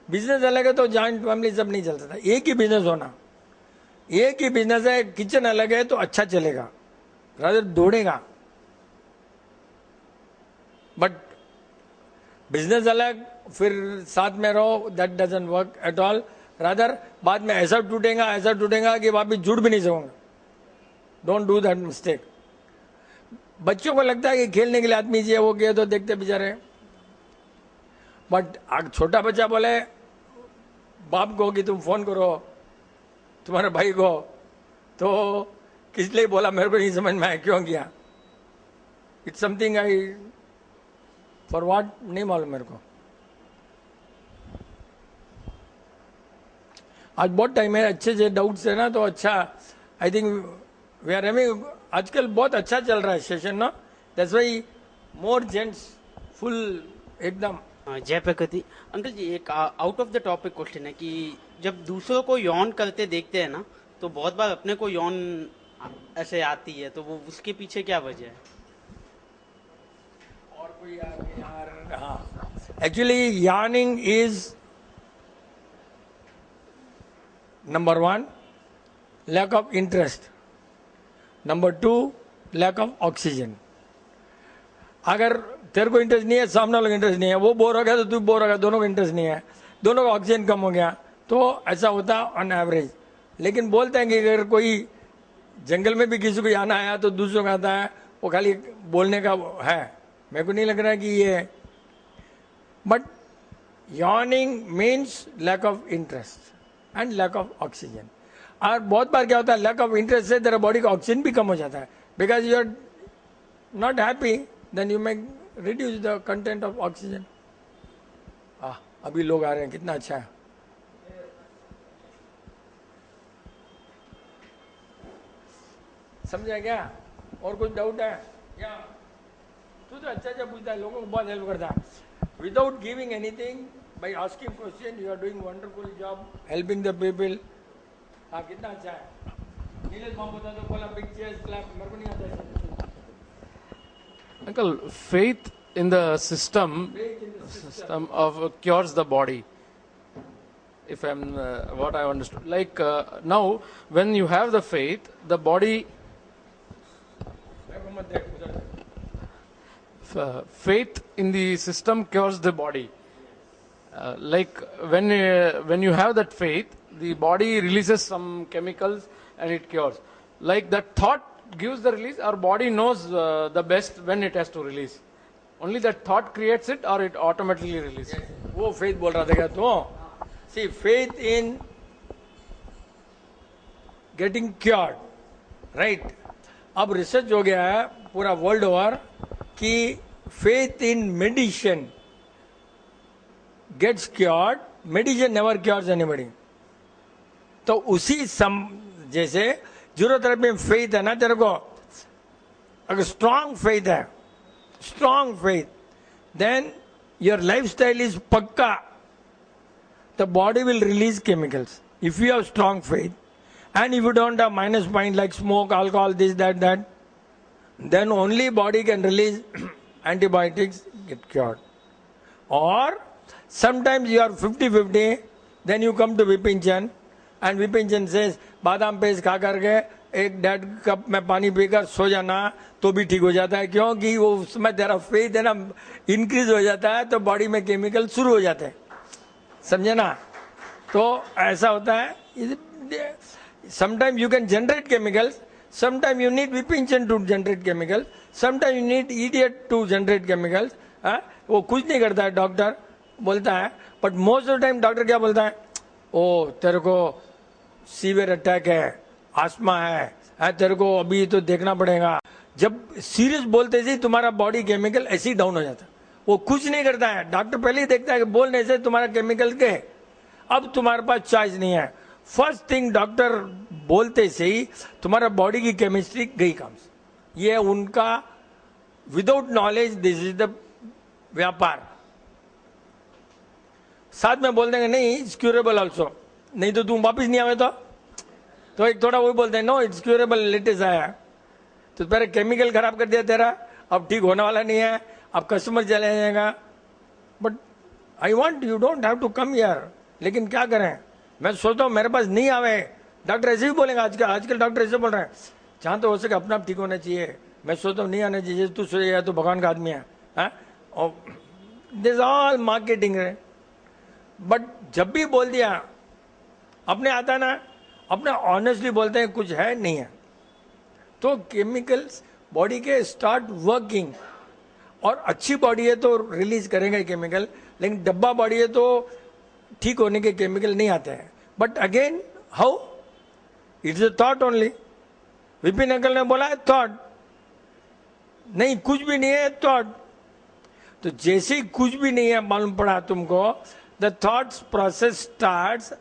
बिजनेस अलग है तो जॉइंट फैमिली सब नहीं चल सकता. एक ही बिजनेस होना, एक ही बिजनेस है, किचन अलग है तो अच्छा चलेगा, रादर दौड़ेगा. बट बिजनेस अलग फिर साथ में रहो, that doesn't work at all. Rather बाद में ऐसा टूटेगा कि वापिस जुड़ भी नहीं सकूंगा. Don't do that mistake. बच्चों को लगता है कि खेलने के लिए आदमी चाहिए, वो किया तो देखते बेचारे. बट छोटा बच्चा बोले बाप को कि तुम फोन करो तुम्हारे भाई को, तो किस लिए बोला मेरे को नहीं समझ में आया, क्यों किया. It's something I for what नहीं मालूम मेरे को. आज बहुत टाइम है, अच्छे से डाउट्स है ना, तो अच्छा. I think we are having, आजकल बहुत अच्छा चल रहा है सेशन ना, that's why more gents full एकदम. जय प्रकृति. अंकल जी, एक out of the topic question है कि जब दूसरों को यौन करते देखते हैं ना, तो बहुत बार अपने को यौन ऐसे आती है, तो वो उसके पीछे क्या वजह है? और कोई यार, हाँ, actually yawning is number 1 lack of interest, number 2 lack of oxygen. अगर तेरे को इंटरेस्ट नहीं है, सामने वाले को इंटरेस्ट नहीं है, वो बोर हो गया तो तू बोर हो गया, दोनों को इंटरेस्ट नहीं है, दोनों का ऑक्सीजन कम हो गया, तो ऐसा होता है ऑन एवरेज. लेकिन बोलते हैं कि अगर कोई जंगल में भी किसी को आना आया तो दूसरों का आता है, वो खाली बोलने का है. मेरे को नहीं लग रहा है कि ये But yawning means lack of interest and lack of oxygen. और बहुत बार क्या होता है, lack of interest से तेरा बॉडी का ऑक्सीजन भी कम हो जाता है. Because you are not happy, then you may reduce the content of oxygen. अभी लोग आ रहे हैं, कितना अच्छा है. समझा क्या? और कुछ डाउट है क्या? तू तो अच्छा पूछता है, लोगों को बहुत हेल्प करता है. Without giving anything, by asking question, you are doing wonderful job, helping the people. हाँ, कितना अच्छा है. नीलेश बाबू बता दो, बोला बिग चेयर क्लैप, मेरे को नहीं आता है. Uncle, faith in the system of cures the body. If I'm what I understood, like now when you have the faith, the body. Faith in the system cures the body. Like when you have that faith, the body releases some chemicals and it cures. Like that thought gives the release. Our body knows the best when it has to release. Only that thought creates it, or it automatically releases. Yes. वो faith बोल रहा था क्या तू? See, faith in getting cured, right? अब research हो गया है पूरा वर्ल्ड ओवर कि faith in medicine gets cured, medicine never cures anybody. तो उसी जैसे ज़रूरत में faith है ना तेरे को, अगर strong faith है, strong faith, then your lifestyle is pakka. The body will release chemicals. If you have strong faith, and if you don't have minus point like smoke, alcohol, this, that, then only body can release antibiotics, get cured. Or sometimes you are 50-50, then you come to Vipin Chand, and Vipin Chand says, बादाम paste खा करके 1-1.5 cup में पानी पीकर सो जाना तो भी ठीक हो जाता है. क्योंकि वो उसमें तेरा फेथ है ना इंक्रीज हो जाता है, तो बॉडी में केमिकल शुरू हो जाते हैं. समझे ना? तो ऐसा होता है. Sometime you can generate chemicals, sometime you need Vipin Chand to generate chemicals, sometime you need idiot to generate chemicals. वो कुछ नहीं करता है, डॉक्टर बोलता है. But most of time doctor क्या बोलता है? ओ तेरे को सीवियर अटैक है, आस्मा है, तेरे को अभी तो देखना पड़ेगा. जब सीरियस बोलते ही तुम्हारा बॉडी केमिकल ऐसे ही डाउन हो जाता है. वो कुछ नहीं करता है, डॉक्टर पहले ही देखता है कि बोलने से तुम्हारा केमिकल के अब तुम्हारे पास चॉइस नहीं है. फर्स्ट थिंग डॉक्टर बोलते से ही तुम्हारा बॉडी की केमिस्ट्री गई काम से. ये उनका without knowledge, this is the व्यापार. साथ में बोल देंगे नहीं इट्स क्यूरेबल ऑल्सो, नहीं तो तुम वापिस नहीं आवे तो एक थोड़ा वही बोलते हैं नो इट्स क्यूरेबल, लेटेस्ट आया तो पहले केमिकल खराब कर दिया तेरा, अब ठीक होने वाला नहीं है, अब कस्टमर चले जाएगा. But I want you don't have to come here. लेकिन क्या करें, मैं सोचता हूँ मेरे पास नहीं आवे. डॉक्टर ऐसे ही बोलेंगे, आजकल डॉक्टर ऐसे बोल रहे हैं, जहाँ तो हो सके अपना आप ठीक होना चाहिए. मैं सोचता हूँ नहीं आना चाहिए, तू सोचेगा तो भगवान का आदमी है. और दिस ऑल मार्केटिंग है. बट जब भी बोल दिया अपने आता ना, अपने ऑनेस्टली बोलते हैं कुछ है नहीं है, तो केमिकल्स बॉडी के स्टार्ट वर्किंग. और अच्छी बॉडी है तो रिलीज करेंगे केमिकल, लेकिन डब्बा बॉडी है तो ठीक होने के केमिकल नहीं आते हैं. But again how, it's a thought only. Vipin uncle ने बोला है थॉट, नहीं कुछ भी नहीं है थॉट. तो जैसे ही कुछ भी नहीं है मालूम पड़ा तुमको, the thoughts process starts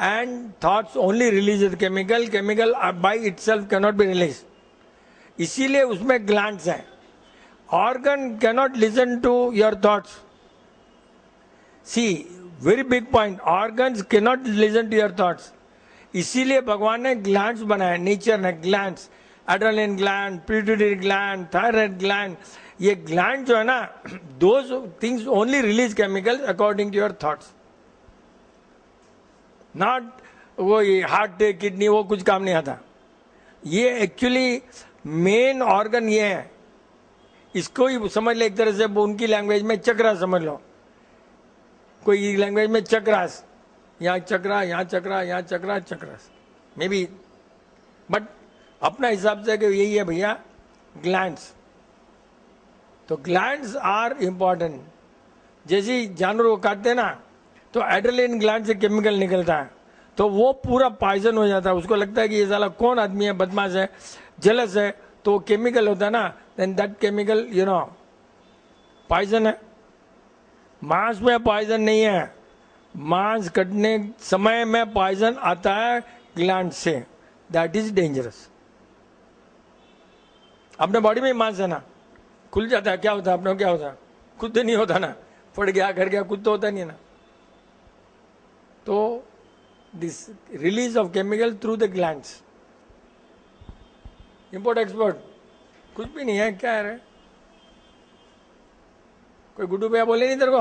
and thoughts only release the chemical by itself cannot be released. इसीलिए उसमें glands हैं. Organ cannot listen to your thoughts. See, very big point. Organs cannot listen to your thoughts. इसीलिए भगवान ने glands बनाए, nature ने glands, adrenaline gland, pituitary gland, thyroid gland. ये gland जो है ना, those things only release chemicals according to your thoughts. Not वो हार्ट किडनी वो कुछ काम नहीं आता. ये एक्चुअली मेन ऑर्गन ये है. इसको ही समझ ले एक तरह से, उनकी लैंग्वेज में चक्रा समझ लो, कोई लैंग्वेज में चक्रास, यहाँ चक्रा, यहाँ चक्रा, यहाँ चक्रा, चक्रास मे बी. बट अपना हिसाब से कि यही है भैया ग्लैंड्स. तो ग्लैंड्स आर इंपॉर्टेंट. जैसे ही जानवर को काटते हैं ना तो एड्रेनलिन ग्लैंड से केमिकल निकलता है, तो वो पूरा पॉइजन हो जाता है। उसको लगता है कि ये साला कौन आदमी है, बदमाश है, जेलस है, तो वो केमिकल होता है ना, देन दैट केमिकल पॉइजन है। मांस में पॉइजन नहीं है, मांस कटने समय में पॉइजन आता है ग्लैंड से, दैट इज डेंजरस। अपने बॉडी में मांस है ना, खुल जाता है, क्या होता है अपने को, क्या होता है, खुद तो नहीं होता ना, फट गया कर गया, खुद तो होता नहीं है ना। तो this release of chemical through the glands. Import export कुछ भी नहीं है, क्या है रे? कोई गुड्डू भैया बोले नहीं तेरे को?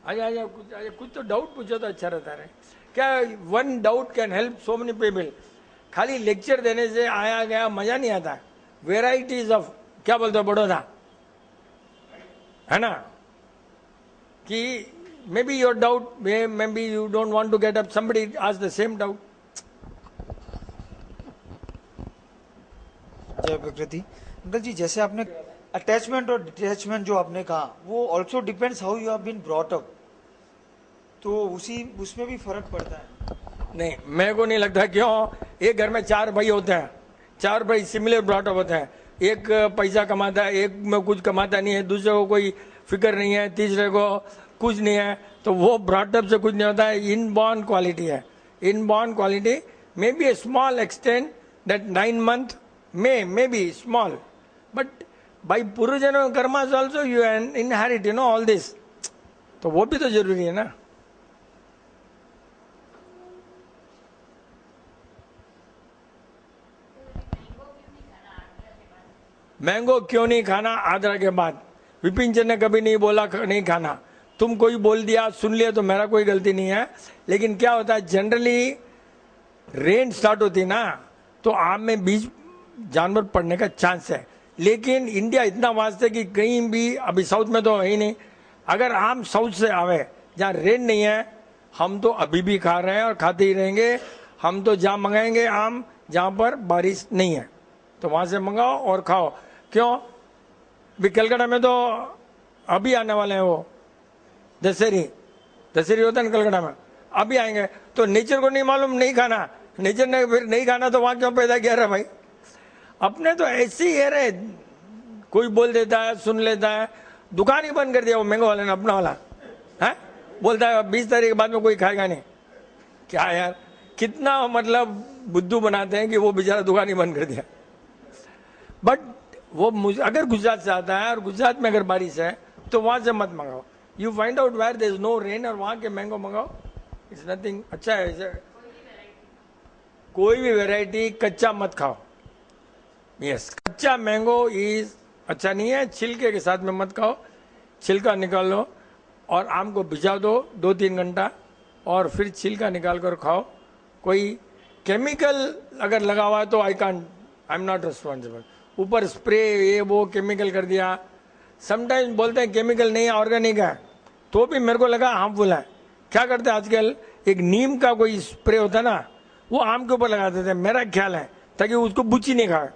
आजा कुछ तो डाउट पूछो तो अच्छा रहता है। क्या one doubt can help so many people. खाली लेक्चर देने से आया गया मजा नहीं आता। वेराइटीज ऑफ, क्या बोलते हो बड़ौदा, है ना, कि may B your doubt, may be you don't want to get up, somebody ask the same doubt. जय प्रकृति। अंकल जी, जैसे आपने अटैचमेंट और डिटैचमेंट जो आपने कहा, वो also depends how you have been brought up, तो उसमें भी फर्क पड़ता है। नहीं, मेरे को नहीं लगता। क्यों? एक घर में 4 भाई होते हैं, 4 भाई सिमिलर ब्रॉट अप होते हैं। एक पैसा कमाता है, एक में कुछ कमाता नहीं है, दूसरे को कोई फिक्र नहीं है, तीसरे को कुछ नहीं है, तो वो ब्रॉट अप से कुछ नहीं होता है। इनबॉर्न क्वालिटी है। Inborn quality may be A small extent, that 9 month may be small, but by Purujano karmas also you inherit, all this. तो वो भी तो जरूरी है ना। मैंगो क्यों नहीं खाना आद्रा के बाद? विपिन चंद ने कभी नहीं बोला नहीं खाना। तुम कोई बोल दिया, सुन लिया, तो मेरा कोई गलती नहीं है। लेकिन क्या होता है, जनरली रेन स्टार्ट होती है ना, तो आम में बीज जानवर पड़ने का चांस है। लेकिन इंडिया इतना वास्ट है कि कहीं भी, अभी साउथ में तो है ही नहीं, अगर आम साउथ से आवे जहाँ रेन नहीं है, हम तो अभी भी खा रहे हैं और खाते ही रहेंगे। हम तो जहाँ मंगाएंगे आम जहाँ पर बारिश नहीं है, तो वहां से मंगाओ और खाओ। क्यों? भी कलकत्ता में तो अभी आने वाले हैं वो दशहरी होता है ना कलकत्ता में, अभी आएंगे। तो नेचर को नहीं मालूम नहीं खाना, नेचर ने फिर नहीं खाना तो वहां क्यों पैदा किया रहा भाई? अपने तो ऐसे ही है रे, कोई बोल देता है, सुन लेता है, दुकान ही बंद कर दिया वो मैंगो वाले ने अपना वाला है, बोलता है 20 तारीख के बाद में कोई खाएगा नहीं। क्या यार, कितना मतलब बुद्धू बनाते हैं कि वो बेचारा दुकान ही बंद कर दिया। बट वो अगर गुजरात से आता है और गुजरात में अगर बारिश है तो वहां से मत मंगाओ। You find out where there is no rain और वहां के मैंगो मंगाओ, इट्स नथिंग। अच्छा है, कोई भी वैरायटी कच्चा मत खाओ। यस, कच्चा मैंगो इज अच्छा नहीं है, छिलके के साथ में मत खाओ। छिलका निकाल लो और आम को भिजा दो 2-3 घंटा और फिर छिलका निकाल कर खाओ। कोई केमिकल अगर लगा हुआ है तो आई एम नॉट रिस्पॉन्सिबल। ऊपर स्प्रे ये वो केमिकल कर दिया। समटाइम्स बोलते हैं केमिकल नहीं है, ऑर्गेनिक है, तो भी मेरे को लगा हार्मफुल है। क्या करते हैं आजकल, एक नीम का कोई स्प्रे होता है ना, वो आम के ऊपर लगा देते हैं, मेरा ख्याल है, ताकि उसको बुच्ची नहीं खाए,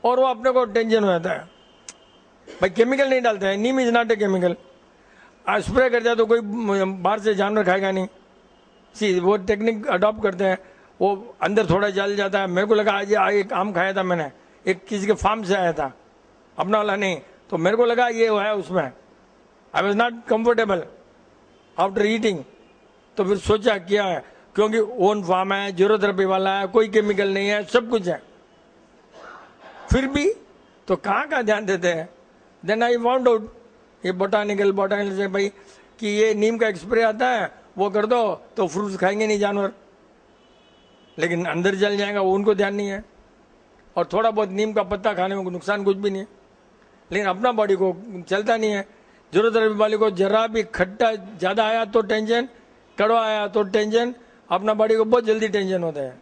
और वो अपने को टेंशन हो जाता है। भाई केमिकल नहीं डालते हैं, neem is not a chemical. Spray कर दिया तो कोई बाहर से जानवर खाएगा नहीं। सी वो टेक्निक अडॉप्ट करते हैं, वो अंदर थोड़ा जल जाता है। मेरे को लगा आज एक आम खाया था मैंने, एक किसी के फार्म से आया था, अपना वाला नहीं, तो मेरे को लगा ये है उसमें। I was not comfortable after eating. तो फिर सोचा क्या है, क्योंकि ओन फार्म है, जीरोथेरेपी वाला है, कोई केमिकल नहीं है, सब कुछ है, फिर भी तो कहाँ का ध्यान देते हैं। देन आई फाउंड आउट ये बोटानिकल से भाई कि ये नीम का एक स्प्रे आता है, वो कर दो तो फ्रूट्स खाएंगे नहीं जानवर, लेकिन अंदर जल जाएगा, वो उनको ध्यान नहीं है। और थोड़ा बहुत नीम का पत्ता खाने में नुकसान कुछ भी नहीं है, लेकिन अपना बॉडी को चलता नहीं है। जीरोथेरेपी वाले को जरा भी खट्टा ज्यादा आया तो टेंशन, कड़वा आया तो टेंशन, अपना बॉडी को बहुत जल्दी टेंशन होता है।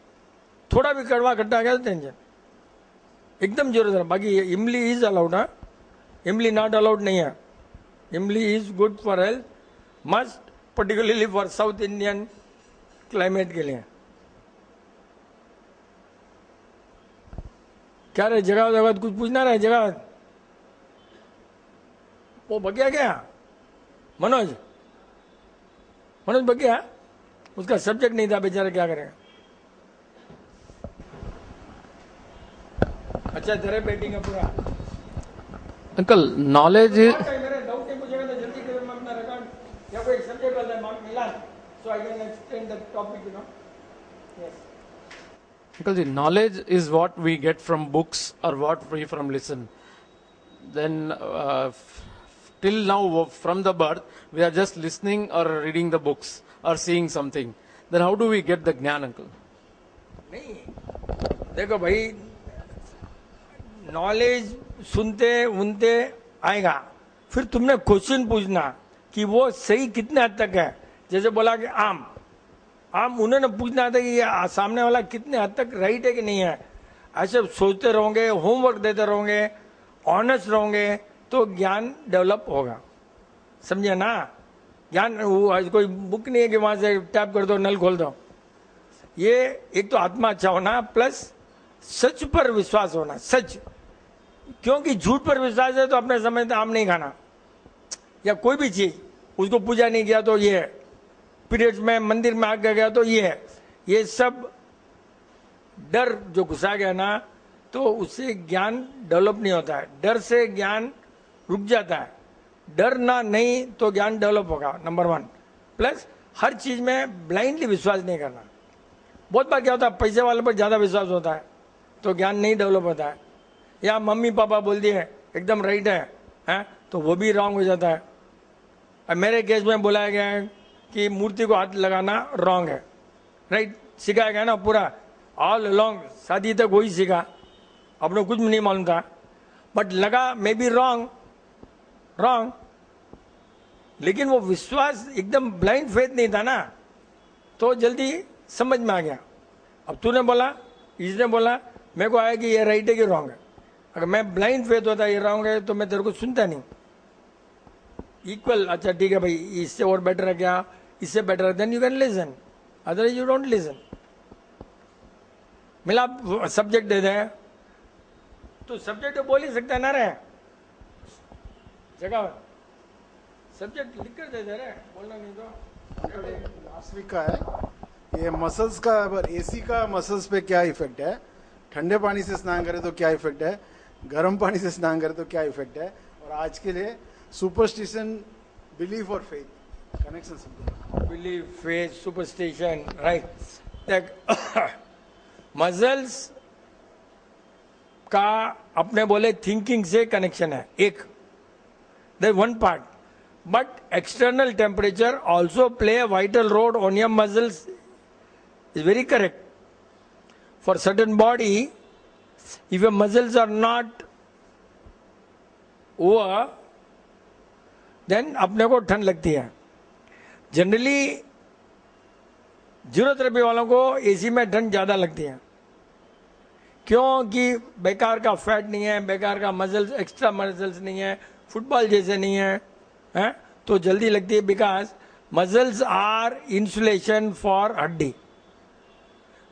थोड़ा भी कड़वा खट्टा आ गया तो टेंशन, एकदम जीरोथेरेपी। बाकी इमली इज अलाउड, है इमली नॉट अलाउड नहीं है। इमली is good for health, must particularly for south Indian climate के लिए। क्या रे जगह जगह कुछ पूछना रहे जगह? वो बगिया क्या? मनोज बगिया, उसका सब्जेक्ट नहीं था बेचारा, क्या करेगा? अच्छा तेरे बैटिंग है पूरा। अंकल नॉलेज इज मेरे डाउट नहीं पूछेगा तो जल्दी करो, मैं अपना रिकॉर्ड या कोई सब्जेक्ट वाला मार्क मिला so I can explain the topic, you know. Yes Because the knowledge is what we get from books or what we from listen. Then till now from the birth we are just listening or reading the books or seeing something. Then how do we get the jnana, uncle? नहीं, देखो भाई, knowledge सुनते उनते आएगा, फिर तुमने question पूछना कि वो सही कितने हद तक है। जैसे बोला कि आम उन्होंने पूछना था कि ये सामने वाला कितने हद तक राइट है कि नहीं है। ऐसे सोचते रहोगे, होमवर्क देते रहोगे, ऑनेस्ट रहोगे तो ज्ञान डेवलप होगा, समझे ना? ज्ञान वो कोई बुक नहीं है कि वहां से टैप कर दो, नल खोल दो। ये एक तो आत्मा अच्छा होना, प्लस सच पर विश्वास होना। सच, क्योंकि झूठ पर विश्वास है तो अपने समय आम नहीं खाना, या कोई भी चीज, उसको पूजा नहीं किया तो ये है, पीरियड्स में मंदिर में आगे गया तो ये है, ये सब डर जो घुसा गया ना, तो उससे ज्ञान डेवलप नहीं होता है। डर से ज्ञान रुक जाता है। डरना नहीं तो ज्ञान डेवलप होगा, नंबर 1। प्लस हर चीज में ब्लाइंडली विश्वास नहीं करना। बहुत बार क्या होता है, पैसे वाले पर ज्यादा विश्वास होता है तो ज्ञान नहीं डेवलप होता है। या मम्मी पापा बोल दिए एकदम राइट है, तो वो भी रॉन्ग हो जाता है। और मेरे केस में बोलाया गया है कि मूर्ति को हाथ लगाना रॉन्ग है, राइट? सिखाया गया ना पूरा, ऑल अलोंग शादी तक वही सीखा, अपने कुछ भी नहीं मालूम था, बट लगा मे बी रॉन्ग, लेकिन वो विश्वास एकदम ब्लाइंड फेथ नहीं था ना, तो जल्दी समझ में आ गया। अब तूने बोला, इसने बोला, मेरे को आया कि ये राइट है कि रॉन्ग है। अगर मैं ब्लाइंड फेथ होता ये रॉन्ग है तो मैं तेरे को सुनता नहीं। इक्वल, अच्छा ठीक है भाई, इससे और बेटर है क्या, इससे बेटर है, then you can listen, otherwise you don't listen. मिला सब्जेक्ट दे दे तो सब्जेक्ट बोल ही सकता है ना रे, जगह सब्जेक्ट लिख कर दे दे रे, बोलना नहीं तो। लास्ट वीक का है ये मसल्स का, एसी का मसल्स पे क्या इफेक्ट है, ठंडे पानी से स्नान करें तो क्या इफेक्ट है, गर्म पानी से स्नान करें तो क्या इफेक्ट है, और आज के लिए सुपरस्टिशन, बिलीफ और फेथ कनेक्शन समझो। Believe, faith, superstition, right? देख मसल्स का अपने बोले थिंकिंग से कनेक्शन है एक, that one part, but external temperature also play a vital roll on your muscles, is very correct. For certain body, if your muscles are not over, then अपने को ठंड लगती है। जनरली जीरोथेरेपी वालों को एसी में ठंड ज्यादा लगती है, क्योंकि बेकार का फैट नहीं है, बेकार का मसल्स, एक्स्ट्रा मसल्स नहीं है, फुटबॉल जैसे नहीं है, तो जल्दी लगती है। Because muscles are insulation for haddi.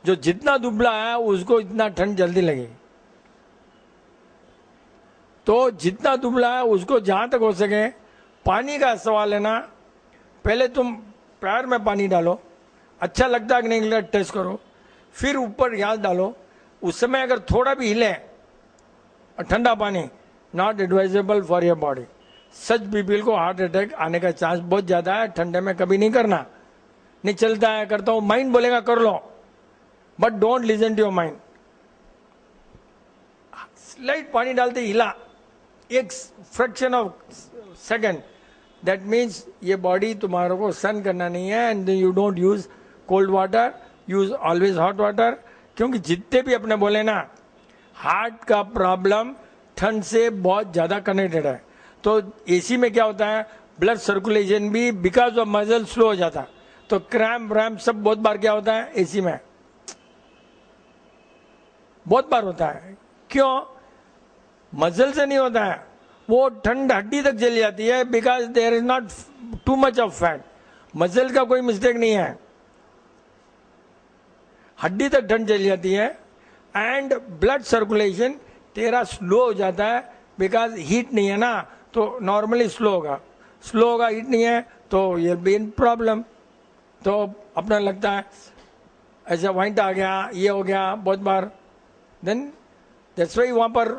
जो जितना दुबला है उसको इतना ठंड जल्दी लगेगी, तो जितना दुबला है उसको जहां तक हो सके, पानी का सवाल है ना, पहले तुम पैर में पानी डालो, अच्छा लगता है कि नहीं लगता टेस्ट करो, फिर ऊपर यहाँ डालो। उस समय अगर थोड़ा भी हिले ठंडा पानी, not advisable for your body. Such people को हार्ट अटैक आने का चांस बहुत ज्यादा है। ठंडे में कभी नहीं करना, नहीं चलता है, करता हूं, माइंड बोलेगा कर लो, but don't listen to your mind. Slight पानी डालते हिला, एक fraction of second, that means ये बॉडी तुम्हारे को सन करना नहीं है। And you don't use cold water, use always hot water, क्योंकि जितने भी अपने बोले ना, हार्ट का प्रॉब्लम ठंड से बहुत ज्यादा कनेक्टेड है। तो एसी में क्या होता है, ब्लड सर्कुलेशन भी बिकॉज ऑफ मसल स्लो हो जाता है, तो क्रैम्प वैम्प सब बहुत बार क्या होता है एसी में, बहुत बार होता है। क्यों? मसल से नहीं होता है, वो ठंड हड्डी तक चली जाती है, because there is not too much of fat. Muscle का कोई मिस्टेक नहीं है, हड्डी तक ठंड चली जाती है, एंड ब्लड सर्कुलेशन तेरा स्लो हो जाता है, बिकॉज हीट नहीं है ना, तो नॉर्मली स्लो होगा, हीट नहीं है तो ये बी इन प्रॉब्लम। तो अपना लगता है ऐसा वाइंट आ गया, ये हो गया बहुत बार, देन दैट्स वाई वहाँ पर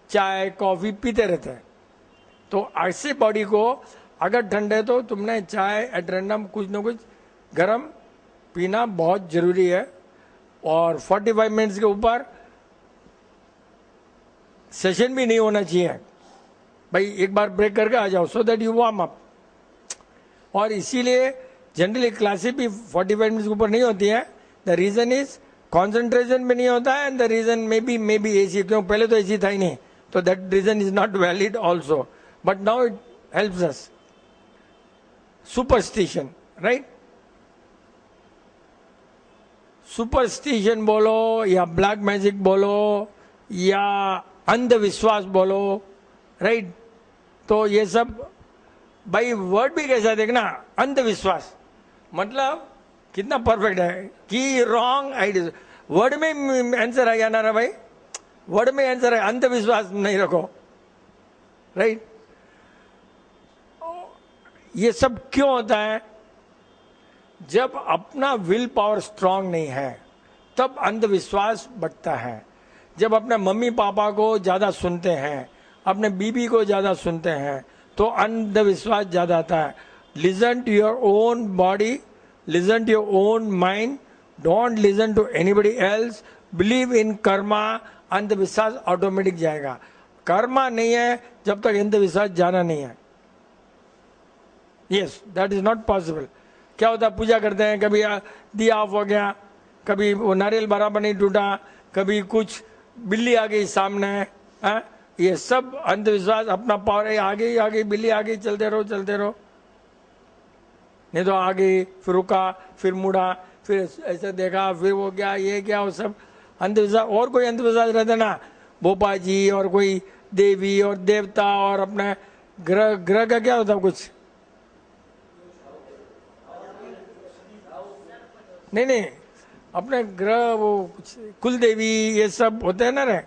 चाय कॉफी पीते रहते हैं। तो ऐसे बॉडी को अगर ठंडे तो तुमने चाय एट रैंडम कुछ ना कुछ गर्म पीना बहुत जरूरी है। और 45 मिनट्स के ऊपर सेशन भी नहीं होना चाहिए भाई, एक बार ब्रेक करके आ जाओ so that you warm up. और इसीलिए जनरली क्लासेस भी 45 मिनट्स के ऊपर नहीं होती है। द रीजन इज कॉन्सेंट्रेशन भी नहीं होता है, and the reason may be AC, क्यों पहले तो एसी था ही नहीं, तो that reason is not valid also, but now it helps us. Superstition, right, superstition बोलो या ब्लैक मैजिक बोलो या अंधविश्वास बोलो, राइट, तो ये सब भाई वर्ड भी कैसा देखना, अंधविश्वास मतलब कितना परफेक्ट है कि रॉन्ग आइडिया, वर्ड में आंसर आ गया ना भाई, वर्ड में आंसर है, अंधविश्वास नहीं रखो, राइट। ये सब क्यों होता है? जब अपना विल पावर स्ट्रांग नहीं है तब अंधविश्वास बढ़ता है। जब अपने मम्मी पापा को ज्यादा सुनते हैं, अपने बीबी को ज्यादा सुनते हैं, तो अंधविश्वास ज्यादा आता है। Listen to your own body, listen to your own mind, don't listen to anybody else, believe in karma, अंधविश्वास ऑटोमेटिक जाएगा। कर्मा नहीं है जब तक अंधविश्वास जाना नहीं है। Yes, that is not possible. क्या होता है, पूजा करते हैं, कभी दिया ऑफ हो गया, कभी वो नारियल बराबर नहीं टूटा, कभी कुछ बिल्ली आ गई सामने, ये सब अंधविश्वास, अपना पावर है, आ गई बिल्ली आ गई, चलते रहो, नहीं तो आ गई, फिर रुका, फिर मुड़ा, फिर ऐसे देखा, फिर वो क्या, ये क्या, वो सब अंधविश्वास। और कोई अंधविश्वास रहते ना, भोपा जी और कोई देवी और देवता और अपने ग्रह का क्या होता कुछ, नहीं, अपने ग्रह वो कुल देवी, ये सब होते हैं ना रे,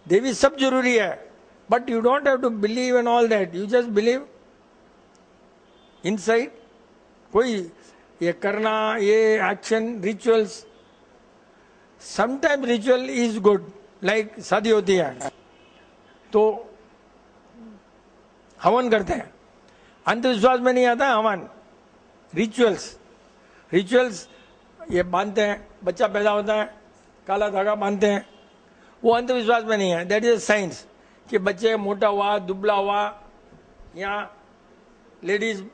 देवी सब जरूरी है, but you don't have to believe in all that, you just believe inside. कोई ये करना, ये action, rituals, sometime ritual is good, like शादी होती है तो हवन करते हैं, अंधविश्वास में नहीं आता हवन, रिचुअल्स ये बांधते हैं, बच्चा पैदा होता है काला धागा बांधते हैं, वो अंधविश्वास में नहीं है, दैट इज साइंस। कि बच्चे मोटा हुआ, दुबला हुआ, यहाँ लेडीज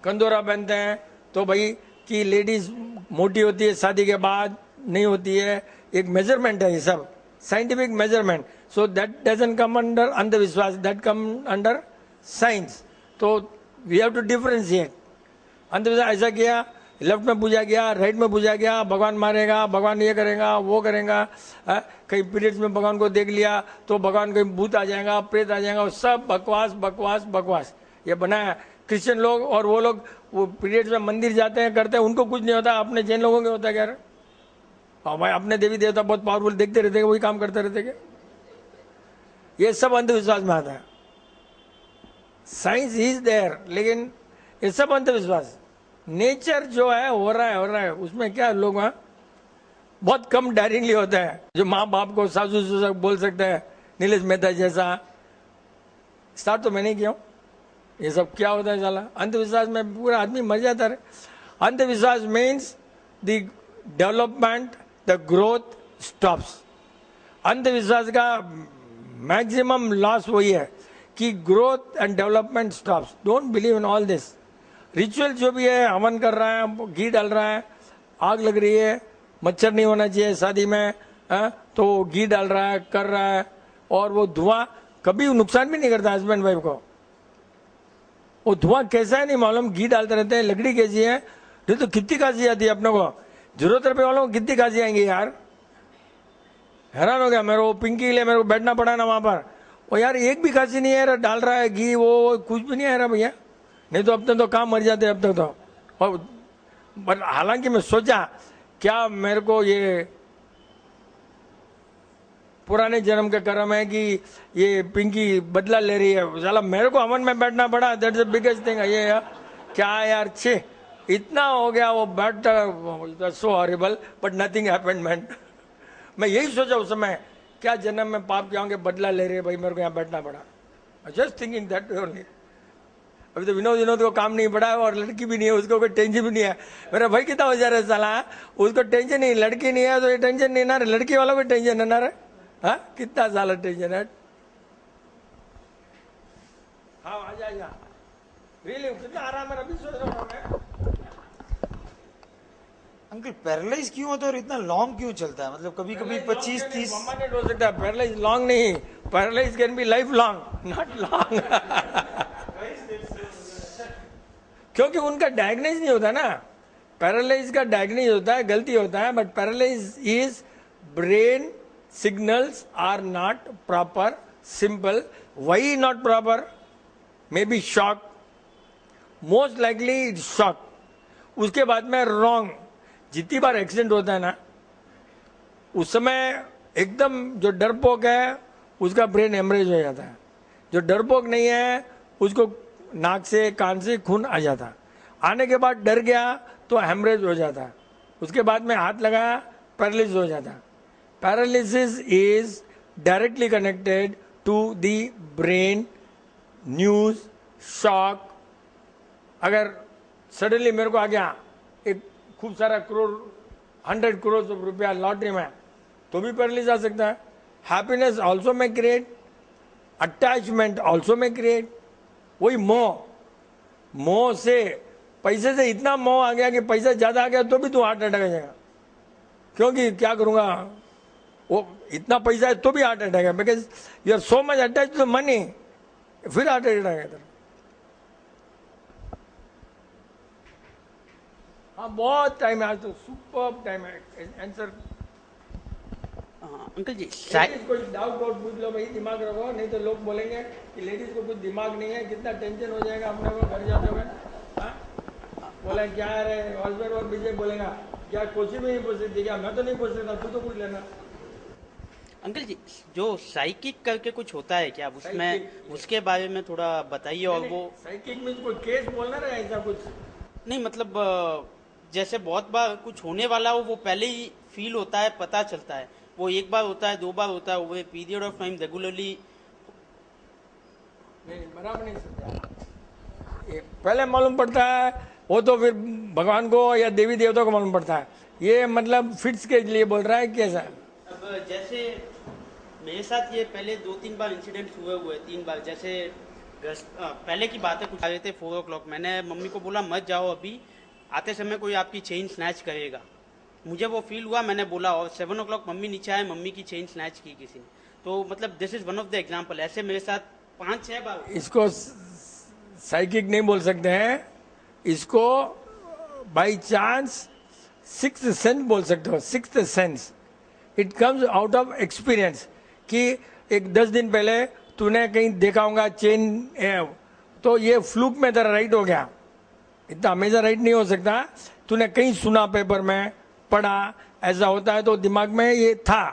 कंदोरा पहनते हैं तो भाई कि लेडीज मोटी होती है शादी के बाद, नहीं होती है, एक मेजरमेंट है, ये सब scientific measurement. So that doesn't come under अंधविश्वास, दैट कम अंडर साइंस। तो वी हैव टू डिफरेंशिएट। अंधविश्वास ऐसा किया, लेफ्ट में पूजा किया, राइट में पूजा किया, भगवान मारेगा, भगवान ये करेगा, वो करेगा, कहीं पीरियड्स में भगवान को देख लिया तो भगवान कहीं भूत आ जाएगा, प्रेत आ जाएगा, सब बकवास ये बनाया क्रिश्चियन लोग। और वो लोग वो पीरियड्स में मंदिर जाते हैं, करते हैं, उनको कुछ नहीं होता, अपने जैन लोगों के होता है। क्या भाई अपने देवी देवता बहुत पावरफुल, देखते रहते, वही काम करते रहते क्या? ये सब अंधविश्वास में आता है। साइंस इज देयर, लेकिन ये सब अंधविश्वास। नेचर जो है हो रहा है, उसमें क्या लोग बहुत कम डायरिंगली होता है, जो माँ बाप को सासू ससुर बोल सकते हैं, नीलेश मेहता जैसा। स्टार्ट तो मैंने किया, ये सब क्या होता है साला, अंधविश्वास में पूरा आदमी मर जाता है। अंधविश्वास means the development, the growth stops. अंधविश्वास का मैक्सिमम लॉस वही है कि growth and development stops. Don't believe in all this. Ritual जो भी है, हवन कर रहा है, घी डाल रहा है, आग लग रही है, मच्छर नहीं होना चाहिए शादी में, तो घी डाल रहा है, कर रहा है, और वो धुआं कभी नुकसान भी नहीं करता हस्बैंड वाइफ को। वो धुआं कैसा है नहीं मालूम, घी डालते रहते हैं, लकड़ी कैसी है, नहीं तो कितनी खांसी आती है अपने को, जरूरत रुपये वालों को कितनी खांसी आएंगी यार। हैरान हो गया मेरे को, पिंकी के लिए मेरे को बैठना पड़ा ना वहां पर। वो यार एक भी खांसी नहीं है, डाल रहा है घी, वो कुछ भी नहीं आ रहा भैया, नहीं तो अब तक तो काम मर जाते अब तक तो। और हालांकि मैं सोचा क्या मेरे को ये पुराने जन्म का कर्म है कि ये पिंकी बदला ले रही है, साला मेरे को हवन में बैठना पड़ा, दैट्स द बिगेस्ट थिंग। ये यार क्या यार, छे इतना हो गया वो बैठता, सो horrible but nothing happened man. मैं यही सोचा उस समय, क्या जन्म में पाप किया होंगे, बदला ले रही है भाई, मेरे को यहाँ बैठना पड़ा। Just thinking that only. अभी तो विनोद को काम नहीं पड़ा और लड़की भी नहीं है, उसको कोई टेंशन भी नहीं है। मेरा भाई कितना होशियार है साला, उसको टेंशन नहीं, लड़की नहीं है तो ये टेंशन नहीं ना रे, लड़की वालों को टेंशन है ना रे। हाँ कितना साला टेंशन है। हाँ आजा आजा, रियली कितना आराम है, अभी सोच रहा हूँ मैं। अंकल पैरालाइज क्यों होता है और इतना लॉन्ग क्यों चलता है? मतलब कभी कभी 25-30 परमानेंट हो सकता है, पैरालाइज लॉन्ग नहीं, paralyse can be life long, not long. क्योंकि उनका डायग्नोज नहीं होता ना, पैरालाइज का डायग्नोज होता है, गलती होता है, but paralyse is brain signals are not proper, simple. वही not proper, may be shock, most likely it shock. उसके बाद में रॉन्ग। जितनी बार एक्सीडेंट होता है ना, उस समय एकदम जो डरपोक है उसका ब्रेन हेमरेज हो जाता है, जो डरपोक नहीं है उसको नाक से कान से खून आ जाता, आने के बाद डर गया तो हेमरेज हो जाता, उसके बाद में हाथ लगाया पैरालिसिस हो जाता। Paralysis is directly connected to the brain news shock. अगर सडनली मेरे को आ गया एक खूब सारा करोड़ 100 करोड़ रुपया लॉटरी में, तो भी पैरालिसिस आ सकता है। हैप्पीनेस ऑल्सो में क्रिएट, अटैचमेंट ऑल्सो में क्रिएट। वही मोह से, पैसे से इतना मोह आ गया कि पैसा ज्यादा आ गया तो भी तू हार्ट अटैक आ जाएगा, क्योंकि क्या करूंगा, वो इतना पैसा है तो भी हार्ट अटैक है, because you are so much attach to money, फिर हार्ट अटैक आएगा। हाँ बहुत टाइम है आज तो, सुपर टाइम है। आंसर अंकल जी लेडीज कोई डाउट पूछ लो भाई, दिमाग रखो, नहीं तो लोग बोलेंगे कि लेडीज को कुछ दिमाग नहीं है, कितना टेंशन हो जाएगा अपने को घर जाते हुए। बोला क्या रे हस्बैंड और विजय बोलेगा क्या, कोशिश में नहीं पूछ सकती क्या, मैं तो नहीं पूछ सकता, तू तो पूछ लेना। अंकल जी जो साइकिक करके कुछ होता है क्या उसमें, उसके बारे में थोड़ा बताइए। और वो साइकिक में कोई केस बोलना रहा ऐसा कुछ नहीं, मतलब जैसे बहुत बार कुछ होने वाला हो वो पहले ही फील होता है, पता चलता है, वो एक बार होता है 2 बार होता है, वो पीरियड ऑफ टाइम रेगुलरली। नहीं बराबर नहीं समझा, ये पहले मालूम पड़ता है, वो तो फिर भगवान को या देवी देवता को मालूम पड़ता है। ये मतलब फिट्स के लिए बोल रहा है कैसा? अब जैसे मेरे साथ ये पहले 2-3 बार इंसिडेंट हुए 3 बार। जैसे पहले की बात है, कुछ आ रहे थे 4 o'clock, मैंने मम्मी को बोला मत जाओ अभी, आते समय कोई आपकी चेन स्नैच करेगा। मुझे वो फील हुआ, मैंने बोला, और 7 o'clock मम्मी नीचे आए, मम्मी की चेन स्नैच की किसी ने। तो मतलब this is one of the example. ऐसे मेरे साथ 5-6 बार। इसको साइकिक नहीं बोल सकते हैं, इसको बाई चांस सिक्स्थ सेंस बोल सकते हो। Sixth sense it comes out of experience, कि एक 10 दिन पहले तूने कहीं देखा होगा चेन, तो ये फ्लूक में तेरा राइट हो गया, इतना हमेशा राइट नहीं हो सकता। तूने कहीं सुना, पेपर में पढ़ा, ऐसा होता है तो दिमाग में ये था,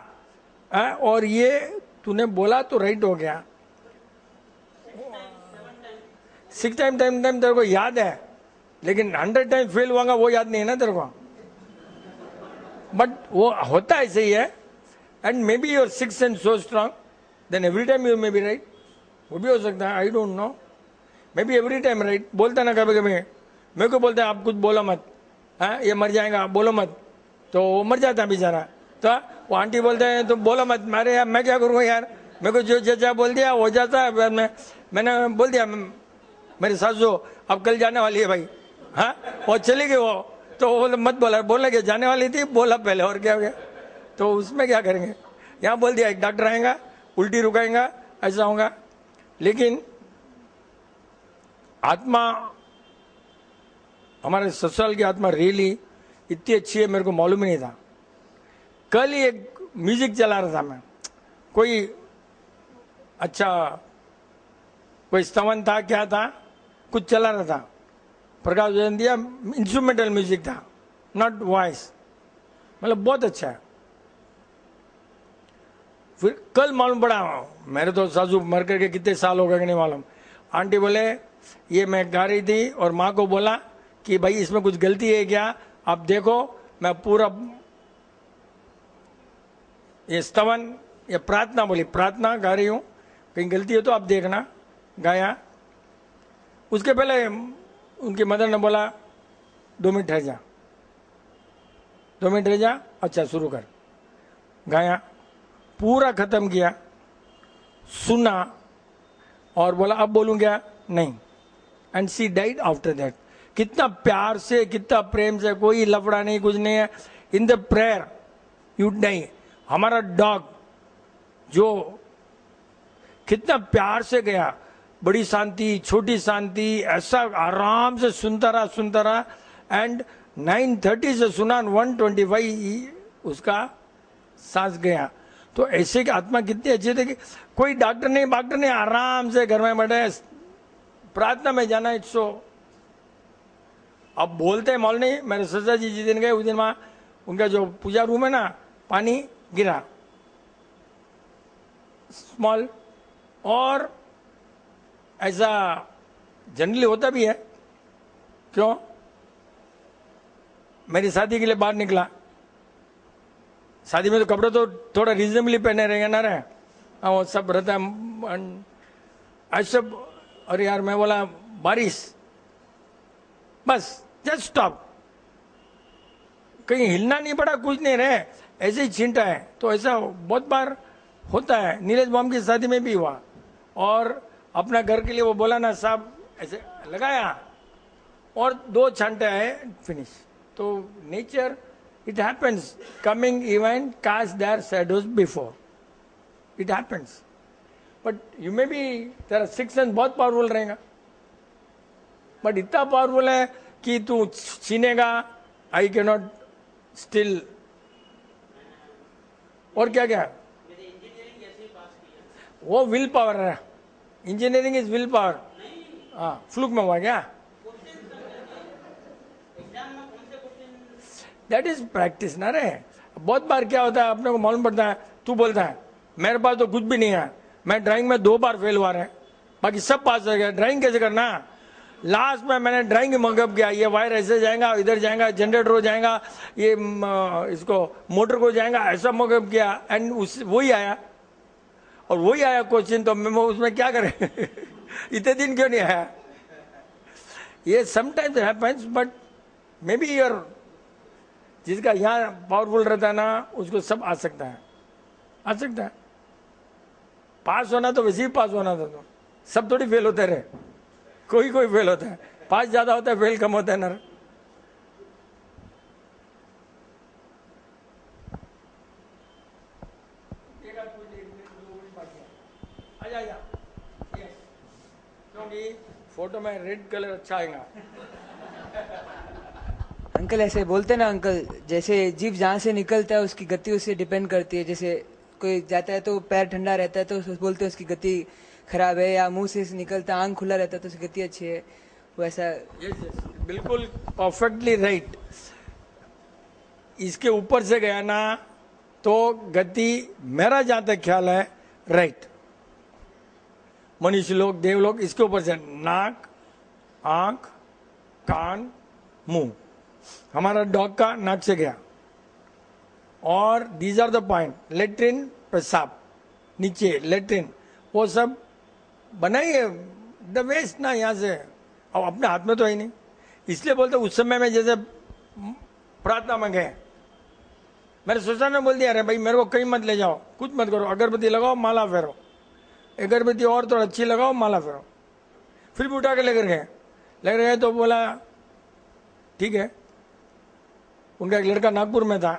और ये तूने बोला तो राइट हो गया। 6 टाइम तेरे को याद है, लेकिन 100 टाइम फेल हुआ वो याद नहीं है ना तेरे को, बट वो होता ऐसे ही है। And may be your 6th sense so strong then every time you may be right, वो भी हो सकता है, I don't know, maybe every time right. बोलता ना कभी कभी, मेरे को बोलते हैं आप कुछ बोलो मत, ये मर जाएगा बोलो मत, तो वो मर जाता है बेचारा। तो वो आंटी बोलते हैं तो बोलो मत, अरे यार मैं क्या करूँगा यार, मेरे को जो जजा बोल दिया हो जाता है। मैंने बोल दिया मेरी सासू अब कल जाने वाली है भाई, हाँ वो चली गई, वो तो वो मत बोला, बोलने के जाने वाली थी, बोला पहले, और क्या हो गया, तो उसमें क्या करेंगे। यहाँ बोल दिया एक डॉक्टर आएगा, उल्टी रुकाएगा, ऐसा होगा। लेकिन आत्मा, हमारे ससुराल की आत्मा रियली इतनी अच्छी है, मेरे को मालूम ही नहीं था। कल ही एक म्यूजिक चला रहा था मैं, कोई अच्छा कोई स्तवन था क्या था, कुछ चला रहा था, प्रकाश दिया, इंस्ट्रूमेंटल म्यूजिक था, नॉट वॉइस, मतलब बहुत अच्छा है। फिर कल मालूम पड़ा, मेरे तो सासू मर करके कितने साल हो गए कि नहीं मालूम। आंटी बोले ये मैं गा रही थी और माँ को बोला कि भाई इसमें कुछ गलती है क्या, आप देखो। मैं पूरा ये स्तवन ये प्रार्थना बोली, प्रार्थना गा रही हूँ, कहीं गलती है तो आप देखना। गाया। उसके पहले उनकी मदर ने बोला 2 मिनट ठहर जा, 2 मिनट रह जा, अच्छा शुरू कर। गाया, पूरा खत्म किया, सुना और बोला अब बोलूं क्या, नहीं। And she died after that. कितना प्यार से, कितना प्रेम से, कोई लफड़ा नहीं, कुछ नहीं है। इन द प्रेयर यू नहीं। हमारा डॉग जो कितना प्यार से गया, बड़ी शांति, छोटी शांति, ऐसा आराम से सुनता रहा। एंड 9:30 से सुना 1:25 उसका सांस गया। तो ऐसे की आत्मा कितनी अच्छी थी कि कोई डॉक्टर नहीं, आराम से घर में बैठे प्रार्थना में जाना। It's so. अब बोलते हैं मौल नहीं, मेरे सजा जी जिस दिन गए उस दिन वहां उनका जो पूजा रूम है ना, पानी गिरा स्मॉल। और ऐसा जनरली होता भी है। क्यों? मेरी शादी के लिए बाहर निकला। शादी में तो कपड़े तो थोड़ा रीजनेबली पहने रहेंगे ना रे, वो सब रहता है ऐसा। अरे यार, मैं बोला बारिश, बस जस्ट स्टॉप, कहीं हिलना नहीं पड़ा, कुछ नहीं रहे, ऐसे ही छींटा है। तो ऐसा बहुत बार होता है। नीरज बॉम की शादी में भी हुआ। और अपना घर के लिए वो बोला ना साहब, ऐसे लगाया और 2 छांटे है, फिनिश। तो nature, it happens. Coming event cast their shadows before. It happens. But you may be, तेरा 6 sense बहुत पावरफुल रहेगा, बट इतना पावरफुल है कि तू छीनेगा, आई कैन नॉट स्टिल। और क्या क्या वो विल पावर है। Engineering is will power. हाँ, फ्लूक में हुआ क्या? दैट इज प्रैक्टिस ना रे। बहुत बार क्या होता है, अपने को मालूम पड़ता है, तू बोलता है मेरे पास तो कुछ भी नहीं है, मैं ड्राइंग में 2 बार फेल हुआ रहा है, बाकी सब पास हो गया, ड्राइंग कैसे करना? लास्ट में मैंने ड्राइंग मगअप किया, ये वायर ऐसे जाएगा, इधर जाएगा, जनरेटर हो जाएगा, ये इसको मोटर को जाएगा, ऐसा मगअप किया। एंड उस वही आया, और वही आया क्वेश्चन। तो मैं उसमें क्या करें इतने दिन क्यों नहीं आया? ये sometimes happens, but may be your, जिसका यहाँ पावरफुल रहता है ना, उसको सब आ सकता है, आ सकता है। पास होना तो वैसे ही पास होना था, तो सब थोड़ी फेल होते रहे, कोई फेल होता है, पास ज्यादा होता है, फेल कम होता है ना। क्योंकि फोटो में रेड कलर अच्छा आएगा। अंकल ऐसे बोलते ना अंकल, जैसे जीव जहाँ से निकलता है उसकी गति उससे डिपेंड करती है। जैसे कोई जाता है तो पैर ठंडा रहता है तो बोलते हैं उसकी गति खराब है, या मुंह से निकलता आंख खुला रहता है तो उसकी गति अच्छी है, वैसा। यस, बिल्कुल परफेक्टली राइट। इसके ऊपर से गया ना तो गति, मेरा जहां तक ख्याल है, राइट। मनुष्य लोग, देव लोग, इसके ऊपर से नाक, आंख, कान, मुंह। हमारा डॉग का नाक से गया। और these are the point, latrine, पेशाब, नीचे लेट्रिन, वो सब बनाइए द वेस्ट ना यहाँ से। अब अपने हाथ में तो है नहीं, इसलिए बोलते उस समय में जैसे प्रार्थना में गए, मेरे ससुर ने बोल दिया अरे भाई मेरे को कहीं मत ले जाओ, कुछ मत करो, अगरबत्ती लगाओ, माला फेरो, अगरबत्ती और थोड़ा अच्छी लगाओ, माला फेरो। फिर भी उठा के लेकर गए तो बोला ठीक है। उनका एक लड़का नागपुर में था,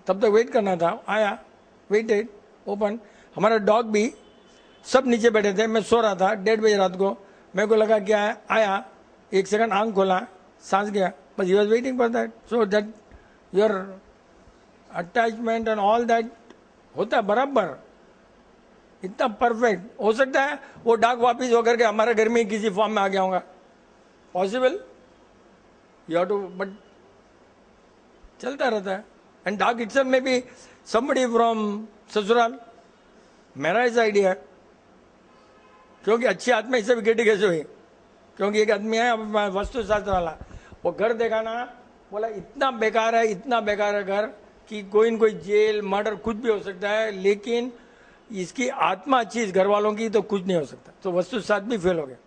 तब तक वेट करना था, आया, वेटेड, ओपन। हमारा डॉग भी, सब नीचे बैठे थे, मैं सो रहा था 1:30 बजे रात को, मेरे को लगा क्या है, आया, 1 सेकंड आंख खोला, सांस गया, बस he was waiting for that. So that your attachment and all that होता है बराबर, इतना परफेक्ट। हो सकता है वो डॉग वापिस होकर के हमारे घर में किसी फॉर्म में आ गया होगा, possible, you have to, but चलता रहता है। एंड डॉग इटसेल्फ में भी somebody from ससुराल। मेरा ऐसा आइडिया है, क्योंकि अच्छी आत्मा इससे विकेटी कैसे हुई? क्योंकि एक आदमी है वस्तु शास्त्र वाला, वो घर देखा ना, बोला इतना बेकार है, इतना बेकार है घर कि कोई न कोई जेल मर्डर कुछ भी हो सकता है, लेकिन इसकी आत्मा अच्छी इस घर वालों की तो कुछ नहीं हो सकता। तो वस्तु शास्त्र भी फेल हो गया।